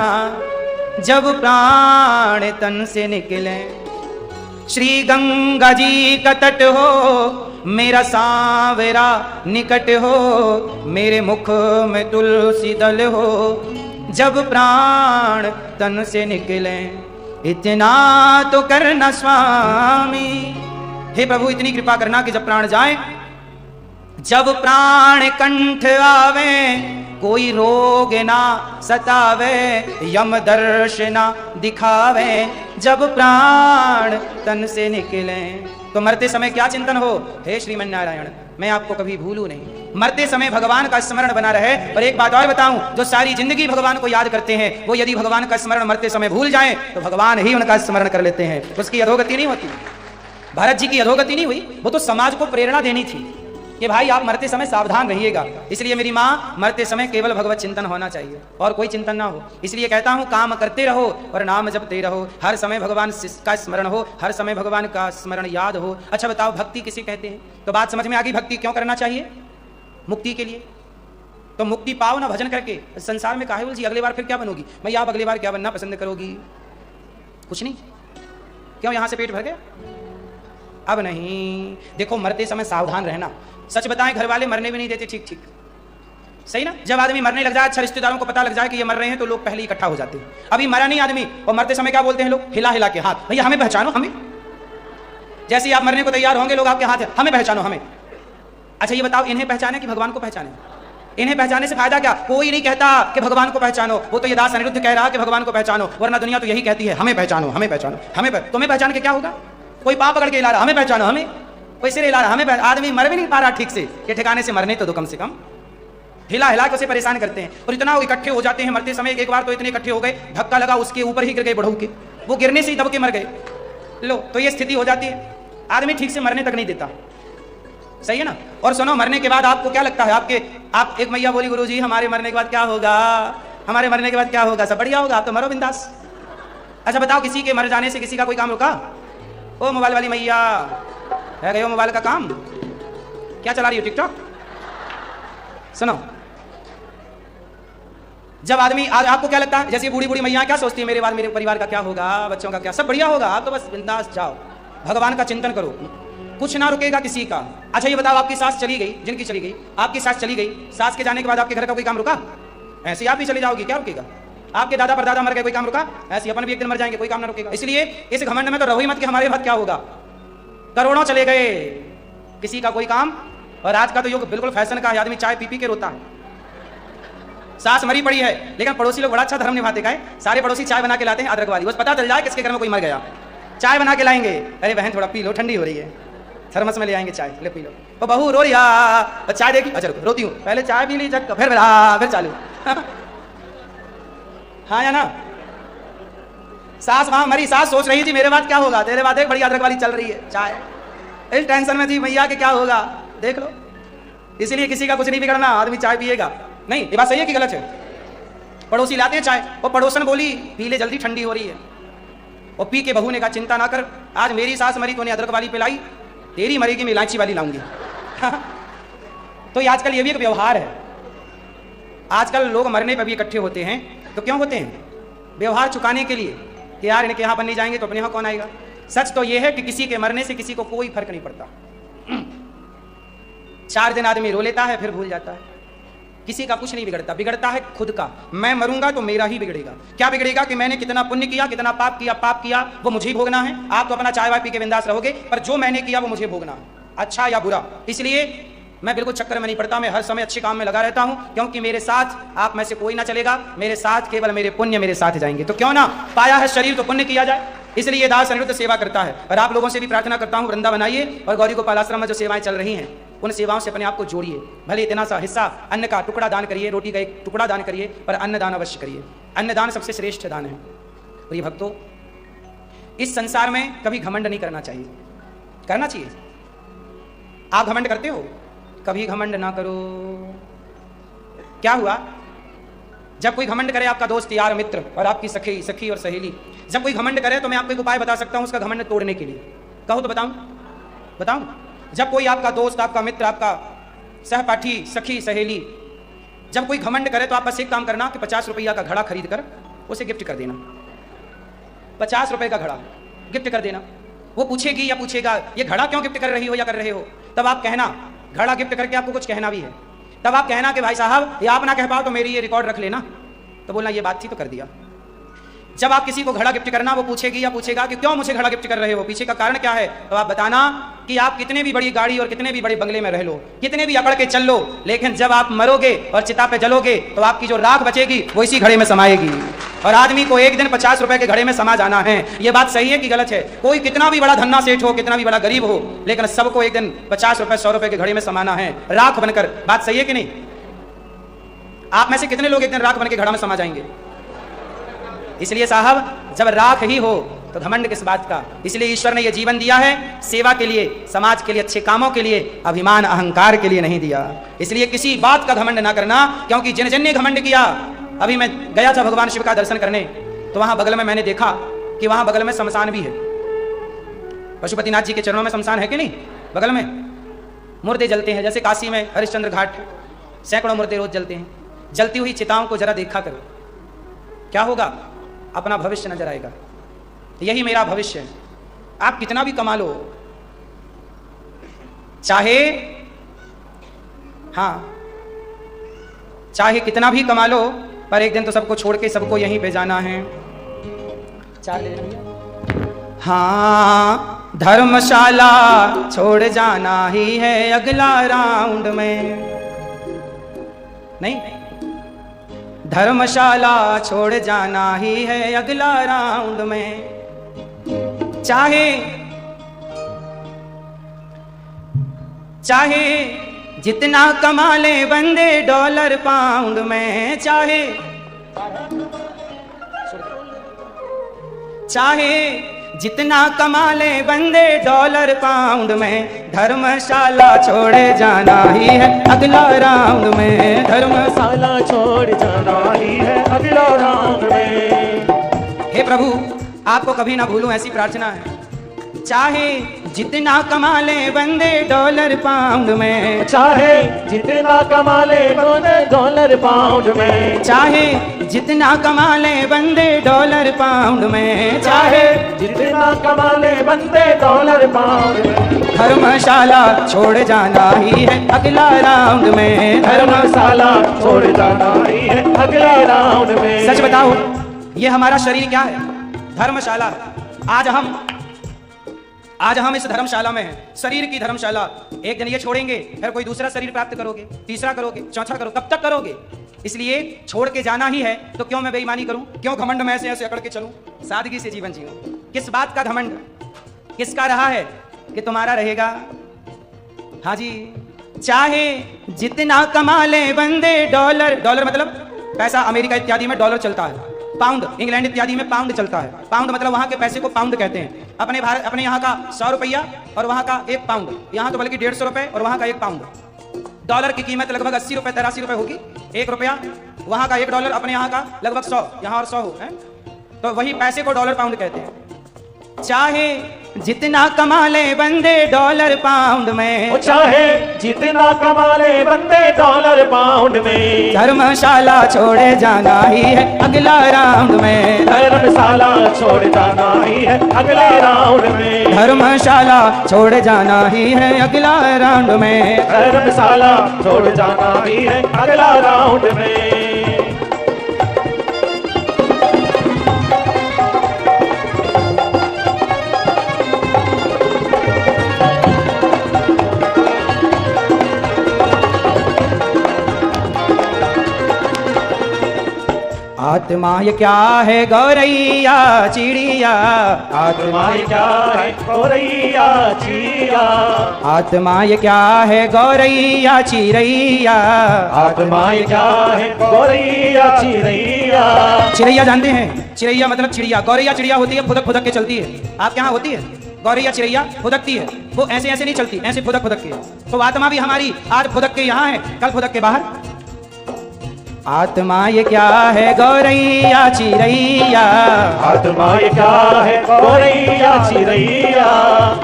जब प्राण तन से निकले। श्री गंगा जी का तट हो, मेरा सांवरा निकट हो, मेरे मुख में तुलसी दल हो, जब प्राण तन से निकले, इतना तो करना स्वामी। हे प्रभु इतनी कृपा करना कि जब प्राण जाए, जब प्राण कंठ आवे, कोई रोग ना सतावे, यम दर्श ना दिखावे, जब प्राण तन से निकले। तो मरते समय क्या चिंतन हो, हे श्रीमन नारायण मैं आपको कभी भूलूं नहीं, मरते समय भगवान का स्मरण बना रहे। और एक बात और बताऊं, जो सारी जिंदगी भगवान को याद करते हैं वो यदि भगवान का स्मरण मरते समय भूल जाएं तो भगवान ही उनका स्मरण कर लेते हैं, उसकी अधोगति नहीं होती। भरत जी की अधोगति नहीं हुई, वो तो समाज को प्रेरणा देनी थी कि भाई आप मरते समय सावधान रहिएगा। इसलिए मेरी माँ, मरते समय केवल भगवत चिंतन होना चाहिए और कोई चिंतन ना हो। इसलिए कहता हूँ काम करते रहो और नाम जपते रहो, हर समय भगवान का स्मरण हो, हर समय भगवान का स्मरण याद हो। अच्छा बताओ भक्ति किसे कहते हैं, तो बात समझ में आ गई, भक्ति क्यों करना चाहिए, मुक्ति के लिए। तो मुक्ति पाओ ना भजन करके, संसार में काहे उलझी, अगली बार फिर क्या बनोगी, मैं आप अगली बार क्या बनना पसंद करोगी, कुछ नहीं, क्यों यहाँ से पेट भर गया, अब नहीं। देखो मरते समय सावधान रहना, सच बताएं घर वाले मरने भी नहीं देते, ठीक ठीक सही ना। जब आदमी मरने लग जाए, अच्छा रिश्तेदारों को पता लग जाए कि ये मर रहे हैं तो लोग पहले इकट्ठा हो जाते हैं। अभी मरा नहीं आदमी और मरते समय क्या बोलते हैं लोग, हिला हिला के हाथ, भैया हमें पहचानो, हमें। जैसे ही आप मरने को तैयार होंगे लोग आपके हाथ है, हमें पहचानो, हमें। अच्छा ये बताओ इन्हें पहचाने कि भगवान को पहचाने, इन्हें पहचाने से फायदा क्या, कोई नहीं कहता कि भगवान को पहचानो, वो तो ये दास अनिरुद्ध कह रहा कि भगवान को पहचानो, वरना दुनिया तो यही कहती है हमें पहचानो हमें पहचानो हमें। तुम्हें पहचान के क्या होगा, कोई पाप पकड़ के हिला रहा हमें पहचानो, हमें कोई सिर हिला रहा हमें। आदमी मर भी नहीं पा रहा ठीक से कि ठिकाने से मरने तो दो, कम से कम हिला हिला के उसे परेशान करते हैं। और इतना वो इकट्ठे हो जाते हैं मरते समय, एक बार तो इतने इकट्ठे हो गए धक्का लगा उसके ऊपर ही गिर गए बढ़ऊ के, वो गिरने से ही दब के मर गए। लो तो ये स्थिति हो जाती है, आदमी ठीक से मरने तक नहीं देता, सही है ना। और सुनो मरने के बाद आपको क्या लगता है, आप एक मैया बोली गुरुजी हमारे मरने के बाद क्या होगा, हमारे मरने के बाद क्या होगा, सब बढ़िया होगा, आप तो मरो बिंदास। अच्छा बताओ किसी के मर जाने से किसी का कोई काम रुका, ओ मोबाइल वाली मैया है गए मोबाइल का काम, क्या चला रही हो टिकटॉक। सुनो जब आदमी आपको क्या लगता है, जैसे बूढ़ी बूढ़ी मैया क्या सोचती है, मेरे बाद मेरे परिवार का क्या होगा, बच्चों का क्या, सब बढ़िया होगा, आप तो बस बिंदास जाओ भगवान का चिंतन करो, कुछ ना रुकेगा किसी का। अच्छा ये बताओ आपकी सास चली गई, जिनकी चली गई, आपकी सास चली गई, सास के जाने के बाद आपके घर का कोई काम रुका, ऐसे आप ही चली जाओगी, क्या रुकेगा। आपके दादा परदादा मर गए, कोई काम रुका, ऐसे अपन भी एक दिन मर जाएंगे, कोई काम ना रुकेगा। इसलिए इस घमंड में तो रहो ही मत कि हमारे बाद क्या होगा, करोड़ों चले गए किसी का कोई काम। और आज का तो युग बिल्कुल फैशन का है, आदमी चाय पी पी के रोता है, सास मरी पड़ी है लेकिन पड़ोसी लोग बड़ा अच्छा धर्म निभाते का है, सारे पड़ोसी चाय बना के लाते हैं अदरक वाली, बस पता चल जाए किसके घर में कोई मर गया, चाय बना के लाएंगे, अरे बहन थोड़ा पी लो ठंडी हो रही है, थर्मस में ले आएंगे चाय, ले पी लो। तो बहू रो रही है, चाय देखी, अच्छा रोती हूँ, पहले चाय पी ली जग फिर चालू हाँ या ना। सास वहां मरी, सास सोच रही थी मेरे बाद क्या होगा, तेरे बाद एक बड़ी अदरक वाली चल रही है चाय, इस टेंशन में थी मैया के क्या होगा, देख लो। इसलिए किसी का कुछ नहीं बिगड़ना, आदमी चाय पिएगा, नहीं ये बात सही है कि गलत है। पड़ोसी लाते हैं चाय, और पड़ोसन बोली पी ले जल्दी ठंडी हो रही है, और पी के बहू ने कहा चिंता ना कर, आज मेरी सास मरी तो उन्हें अदरक वाली पिलाई, तेरी मरेगी मैं इलायची वाली लाऊंगी तो आजकल ये भी एक व्यवहार है, आजकल लोग मरने पर भी इकट्ठे होते हैं, तो क्यों होते हैं, व्यवहार चुकाने के लिए कि यार इनके यहाँ अपन नहीं जाएंगे तो अपने यहाँ कौन आएगा। सच तो यह है कि किसी के मरने से किसी को कोई फर्क नहीं पड़ता। 4 दिन आदमी रो लेता है फिर भूल जाता है। किसी का कुछ नहीं बिगड़ता, बिगड़ता है खुद का। मैं मरूंगा तो मेरा ही बिगड़ेगा। क्या बिगड़ेगा कि मैंने कितना पुण्य किया, कितना पाप किया वो मुझे ही भोगना है। आप तो अपना चाय वाय पी के बिंदास रहोगे, पर जो मैंने किया वो मुझे भोगना है, अच्छा या बुरा। इसलिए मैं बिल्कुल चक्कर में नहीं पड़ता, मैं हर समय अच्छे काम में लगा रहता हूं, क्योंकि मेरे साथ आप में से कोई ना चलेगा, मेरे साथ केवल मेरे पुण्य मेरे साथ जाएंगे। तो क्यों ना पाया है शरीर तो पुण्य किया जाए। इसलिए दास अनिरुद्ध सेवा करता है। और आप लोगों से भी प्रार्थना करता हूं, वृंदावन आइए और गौरी गोपाल आश्रम में जो सेवाएं चल रही हैं उन सेवाओं से अपने आप को जोड़िए। भले इतना सा हिस्सा अन्न का टुकड़ा दान करिए, रोटी का एक टुकड़ा दान करिए, पर अन्न दान अवश्य करिए। अन्न दान सबसे श्रेष्ठ दान है। प्रिय भक्तों, इस संसार में कभी घमंड नहीं करना चाहिए। करना चाहिए? आप घमंड करते हो? कभी घमंड ना करो। क्या हुआ? जब कोई घमंड करे, आपका दोस्त यार मित्र और आपकी सखी और सहेली, जब कोई घमंड करे तो मैं आपको एक उपाय बता सकता हूं उसका घमंड तोड़ने के लिए। कहो तो बताऊं? जब कोई आपका दोस्त, आपका मित्र, आपका सहपाठी, सखी, सहेली जब कोई घमंड करे तो आप बस एक काम करना कि 50 रुपया का घड़ा खरीद कर उसे गिफ्ट कर देना। 50 रुपए का घड़ा गिफ्ट कर देना। वो पूछेगी या पूछेगा ये घड़ा क्यों गिफ्ट कर रही हो या कर रहे हो, तब आप कहना, घड़ा गिफ्ट करके आपको कुछ कहना भी है, तब आप कहना कि भाई साहब ये आप ना कह पाओ तो मेरी ये रिकॉर्ड रख लेना। तो बोलना ये बात थी तो कर दिया। जब आप किसी को घड़ा गिफ्ट करना, वो पूछेगी या पूछेगा कि क्यों मुझे घड़ा गिफ्ट कर रहे हो, पीछे का कारण क्या है, तो आप बताना कि आप कितने भी बड़ी गाड़ी और कितने भी बड़े बंगले में रह लो, कितने भी अकड़ के चल लो, लेकिन जब आप मरोगे और चिता पे जलोगे तो आपकी जो राख बचेगी वो इसी घड़े में समाएगी। और आदमी को एक दिन 50 रुपए के घड़े में समा जाना है। ये बात सही है कि गलत है? कोई कितना भी बड़ा धन्ना सेठ हो, कितना भी बड़ा गरीब हो, लेकिन सबको एक दिन 50 रुपए 100 रुपए के घड़े में समाना है, राख बनकर। बात सही है कि नहीं? आप में से कितने लोग एक दिन राख बन के घड़ा में समा जाएंगे? इसलिए साहब, जब राख ही हो तो घमंड किस बात का। इसलिए ईश्वर ने यह जीवन दिया है सेवा के लिए, समाज के लिए, अच्छे कामों के लिए, अभिमान अहंकार के लिए नहीं दिया। इसलिए किसी बात का घमंड ना करना, क्योंकि जिन जिन ने घमंड किया। अभी मैं गया था भगवान शिव का दर्शन करने, तो वहां बगल में मैंने देखा कि वहां बगल में शमशान भी है। पशुपतिनाथ जी के चरणों में शमशान है कि नहीं? बगल में मुर्दे जलते हैं, जैसे काशी में हरिश्चंद्र घाट सैकड़ों मुर्दे रोज जलते हैं। जलती हुई चिताओं को जरा देखा करो, क्या होगा? अपना भविष्य नजर आएगा। यही मेरा भविष्य है। आप कितना भी कमा लो, चाहे कितना भी कमा लो, पर एक दिन तो सबको छोड़ के सबको यहीं पे जाना है। चार ले लेना। हाँ, धर्मशाला छोड़ जाना ही है अगला राउंड में। नहीं, धर्मशाला छोड़ जाना ही है अगला राउंड में। चाहे जितना कमा ले बंदे डॉलर पाउंड में, चाहे जितना कमा ले बंदे डॉलर पाउंड में, धर्मशाला छोड़ जाना ही है अगला राउंड में। धर्मशाला छोड़ जाना ही है अगला राउंड में। हे प्रभु, आपको कभी ना भूलूं, ऐसी प्रार्थना है। चाहे जितना कमा ले बंदे डॉलर पाउंड में, चाहे जितना कमा ले बंदे डॉलर पाउंड में, चाहे जितना कमा ले बंदे डॉलर पाउंड में, चाहे जितना कमा ले बंदे डॉलर पाउंड में, धर्मशाला छोड़ जाना ही है अगला राउंड में। धर्मशाला छोड़ जाना ही है अगला राउंड में। सच बताओ, ये हमारा शरीर क्या है? धर्मशाला। आज हम इस धर्मशाला में हैं, शरीर की धर्मशाला। एक दिन ये छोड़ेंगे, फिर कोई दूसरा शरीर प्राप्त करोगे, तीसरा करोगे, चौथा करोगे, कब तक करोगे? इसलिए छोड़ के जाना ही है, तो क्यों मैं बेईमानी करूं? क्यों घमंड में ऐसे अकड़ के चलूं? सादगी से जीवन जीऊं। किस बात का घमंड? किसका रहा है कि तुम्हारा रहेगा? हाँ जी, चाहे जितना कमा ले बंदे डॉलर मतलब पैसा। अमेरिका इत्यादि में डॉलर चलता है, पाउंड, इंग्लैंड इत्यादि में पाउंड चलता है। पाउंड मतलब वहां के पैसे को पाउंड कहते हैं। अपने यहाँ का 100 रुपया और वहां का 1 पाउंड, यहाँ तो बल्कि 150 रुपए और वहां का 1 पाउंड। डॉलर की कीमत लगभग 80 रुपए 83 रुपए होगी। 1 रुपया वहां का, 1 डॉलर अपने यहाँ का लगभग 100, यहाँ और 100 हो है, तो वही पैसे को डॉलर पाउंड कहते हैं। चाहे जितना कमा ले बंदे डॉलर पाउंड में, वो चाहे जितना कमा ले बंदे डॉलर पाउंड में, धर्मशाला छोड़े जाना ही है अगला राउंड में, धर्मशाला छोड़ जाना ही है अगले राउंड में, धर्मशाला छोड़ जाना ही है अगला राउंड में, धर्मशाला छोड़ जाना ही है अगला राउंड में। आत्मा ये क्या है गौरैया चिड़िया, आत्मा ये क्या है गौरैया चिड़िया, आत्मा ये क्या है गौरैया चिड़ैया, आत्मा ये क्या है गौरैया चिड़ैया। चिड़ैया जानते हैं, चिड़ैया मतलब चिड़िया, गौरैया चिड़िया होती है फुदक फुदक के चलती है। आपके यहाँ होती है गौरैया चिड़ैया? फुदकती है, वो ऐसे ऐसे नहीं चलती, ऐसे फुदक फुदक के। तो आत्मा भी हमारी आज फुदक के यहाँ है, कल फुदक के बाहर। आत्मा ये क्या है गौरैया चिड़ैया, आत्मा ये क्या है गौरैया चिड़ैया,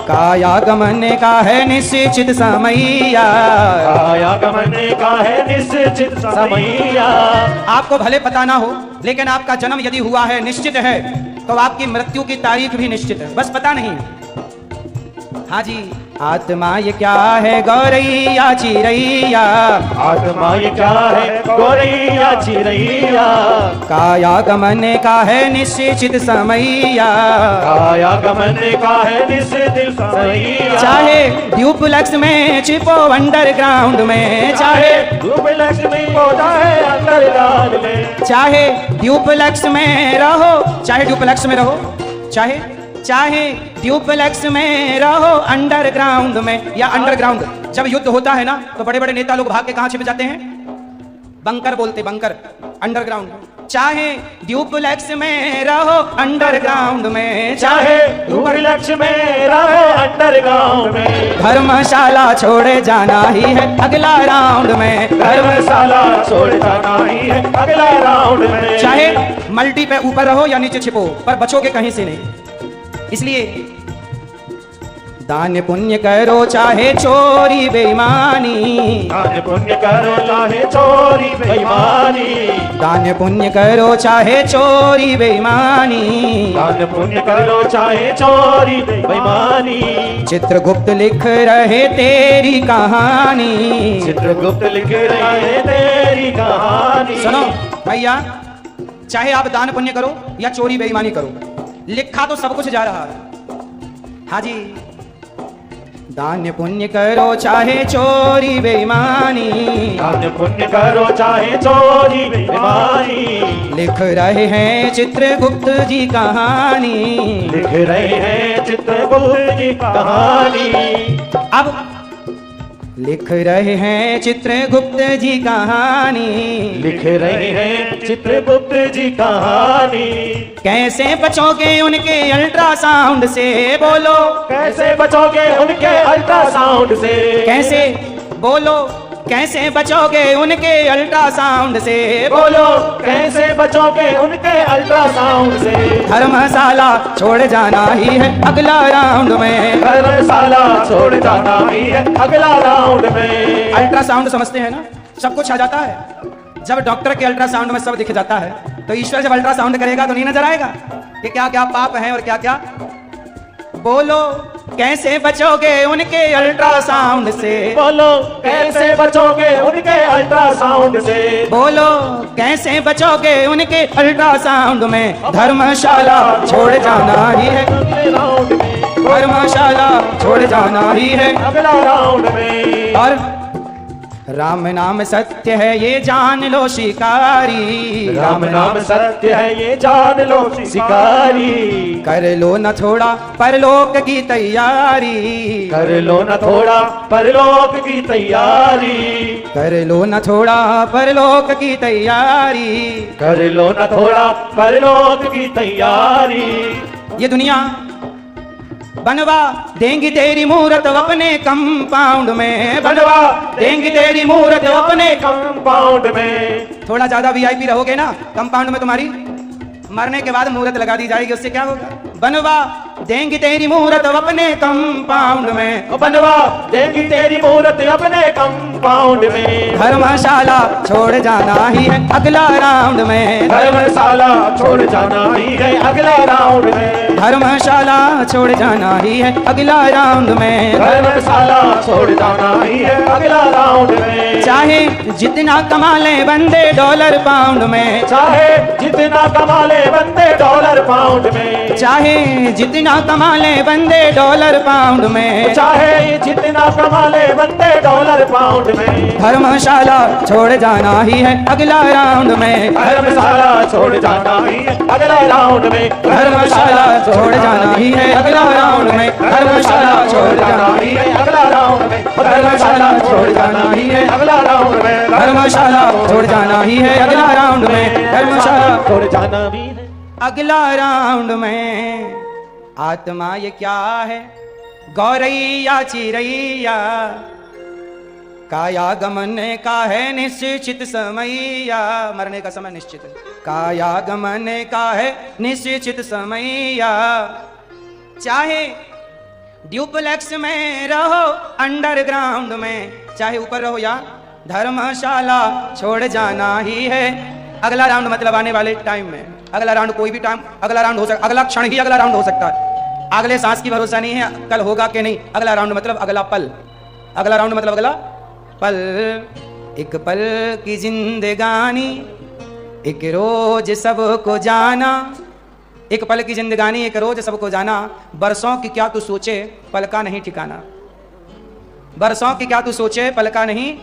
काया गमन का है निश्चित समैया, काया गमन का है निश्चित समैया। आपको भले पता ना हो, लेकिन आपका जन्म यदि हुआ है निश्चित है, तो आपकी मृत्यु की तारीख भी निश्चित है, बस पता नहीं है। हाँ जी, आत्मा ये क्या है गौरैया चिड़ैया, आत्मा ये क्या है गौरैया चिड़ैया, काया गमन का है निश्चित समैया, काया गमन का है निश्चित समैया। चाहे ड्यूप्लेक्स में छिपो अंडरग्राउंड में, चाहे डुप्लेक्स में हो जाए अंडरग्राउंड में, चाहे ड्यूप्लेक्स में रहो, चाहे ड्यूप्लेक्स में रहो, चाहे ड्यूप्लेक्स में रहो अंडरग्राउंड में या अंडरग्राउंड। जब युद्ध होता है ना, तो बड़े बड़े नेता लोग भाग के कहां छिप जाते हैं? बंकर बोलते, बंकर, अंडरग्राउंड। चाहे ड्यूप्लेक्स में रहो अंडरग्राउंड में, चाहे डुप्लेक्स में रहो अंडरग्राउंड में, धर्मशाला छोड़े जाना ही है अगला राउंड में, धर्मशाला छोड़ जाना ही है अगला राउंड में। चाहे मल्टी पे ऊपर रहो या नीचे छिपो, पर बचोगे कहीं से नहीं। इसलिए दान पुण्य करो चाहे चोरी बेईमानी, दान पुण्य करो चाहे चोरी बेईमानी, दान पुण्य करो चाहे चोरी बेईमानी, दान पुण्य करो चाहे चोरी बेईमानी। चित्रगुप्त लिख रहे तेरी कहानी, चित्रगुप्त लिख रहे तेरी कहानी। सुनो भैया, चाहे आप दान पुण्य करो या चोरी बेईमानी करो, लिखा तो सब कुछ जा रहा है। हाँ जी, दान पुण्य करो चाहे चोरी बेईमानी, दान पुण्य करो चाहे चोरी बेईमानी, लिख रहे हैं चित्रगुप्त जी कहानी, लिख रहे हैं चित्रगुप्त जी कहानी। अब लिख रहे हैं चित्रगुप्त जी कहानी, लिख रहे हैं चित्रगुप्त जी कहानी। कैसे बचोगे उनके अल्ट्रासाउंड से, बोलो कैसे बचोगे उनके अल्ट्रासाउंड से, कैसे, बोलो कैसे बचोगे उनके अल्ट्रासाउंड से, बोलो कैसे बचोगे उनके अल्ट्रासाउंड से, धर्मशाला छोड़ जाना ही है अगला राउंड में, धर्मशाला छोड़ जाना ही है अगला राउंड में। अल्ट्रासाउंड समझते हैं ना, सब कुछ आ जाता है। जब डॉक्टर के अल्ट्रासाउंड में सब दिख जाता है, तो ईश्वर जब अल्ट्रासाउंड करेगा तो नहीं नजर आएगा कि क्या क्या पाप हैं और क्या क्या। बोलो कैसे बचोगे उनके अल्ट्रासाउंड से, बोलो कैसे बचोगे उनके अल्ट्रासाउंड से, बोलो कैसे बचोगे उनके अल्ट्रासाउंड में, धर्मशाला छोड़ जाना ही है, अगले राउंड में, धर्मशाला छोड़ जाना ही है अगला राउंड में। और राम नाम सत्य है ये जान लो शिकारी, राम नाम सत्य है ये जान लो शिकारी, कर लो न थोड़ा परलोक की तैयारी, कर लो न थोड़ा परलोक की तैयारी, कर लो न थोड़ा परलोक की तैयारी, कर लो न थोड़ा परलोक की तैयारी। ये दुनिया बनवा देंगी तेरी मूरत अपने कंपाउंड में, बनवा देंगी तेरी मूरत अपने कंपाउंड में। थोड़ा ज्यादा वीआईपी रहोगे ना कंपाउंड में, तुम्हारी मरने के बाद मूरत लगा दी जाएगी, उससे क्या होगा? बनवा देंगी तेरी मूरत अपने कंपाउंड में, बनवा देगी तेरी मूरत अपने कंपाउंड में। धर्मशाला छोड़ जाना ही है अगला राउंड में, धर्मशाला छोड़ जाना ही है अगला राउंड में। धर्मशाला छोड़ जाना ही है अगला राउंड में, धर्मशाला छोड़ जाना ही है अगला राउंड में। चाहे जितना कमा ले बंदे डॉलर पाउंड में, चाहे जितना कमा ले बंदे डॉलर पाउंड में, चाहे जितना कमा ले बंदे डॉलर पाउंड में, चाहे जितना कमा ले बंदे डॉलर पाउंड में। धर्मशाला छोड़ जाना ही है अगला राउंड में, धर्मशाला छोड़ जाना ही है अगला राउंड में। धर्मशाला छोड़ जाना ही है अगला राउंड में, धर्मशाला छोड़ जाना ही है अगला राउंड में। धर्मशाला छोड़ जाना ही है अगला राउंड में। धर्मशाला छोड़ जाना ही है अगला राउंड में, धर्मशाला छोड़ जाना भी है अगला राउंड में। आत्मा ये क्या है गौरैया चिरैया, काया गमन का है निश्चित समैया, मरने का समय निश्चित है। काया गमन का है निश्चित समैया, चाहे ड्यूप्लेक्स में रहो अंडरग्राउंड में, चाहे ऊपर रहो या धर्मशाला छोड़ जाना ही है अगला राउंड। मतलब आने वाले टाइम में अगला राउंड, कोई भी टाइम अगला राउंड हो सकता, अगला क्षण ही अगला राउंड हो सकता है। अगले सांस की भरोसा नहीं है कल होगा कि नहीं। अगला राउंड मतलब अगला पल, अगला राउंड मतलब अगला पल। एक पल की जिंदगानी एक रोज सबको जाना, एक पल की जिंदगानी एक रोज सबको जाना। बरसों की क्या तू सोचे पल का नहीं ठिकाना, बरसों की क्या तू सोचे पल का नहीं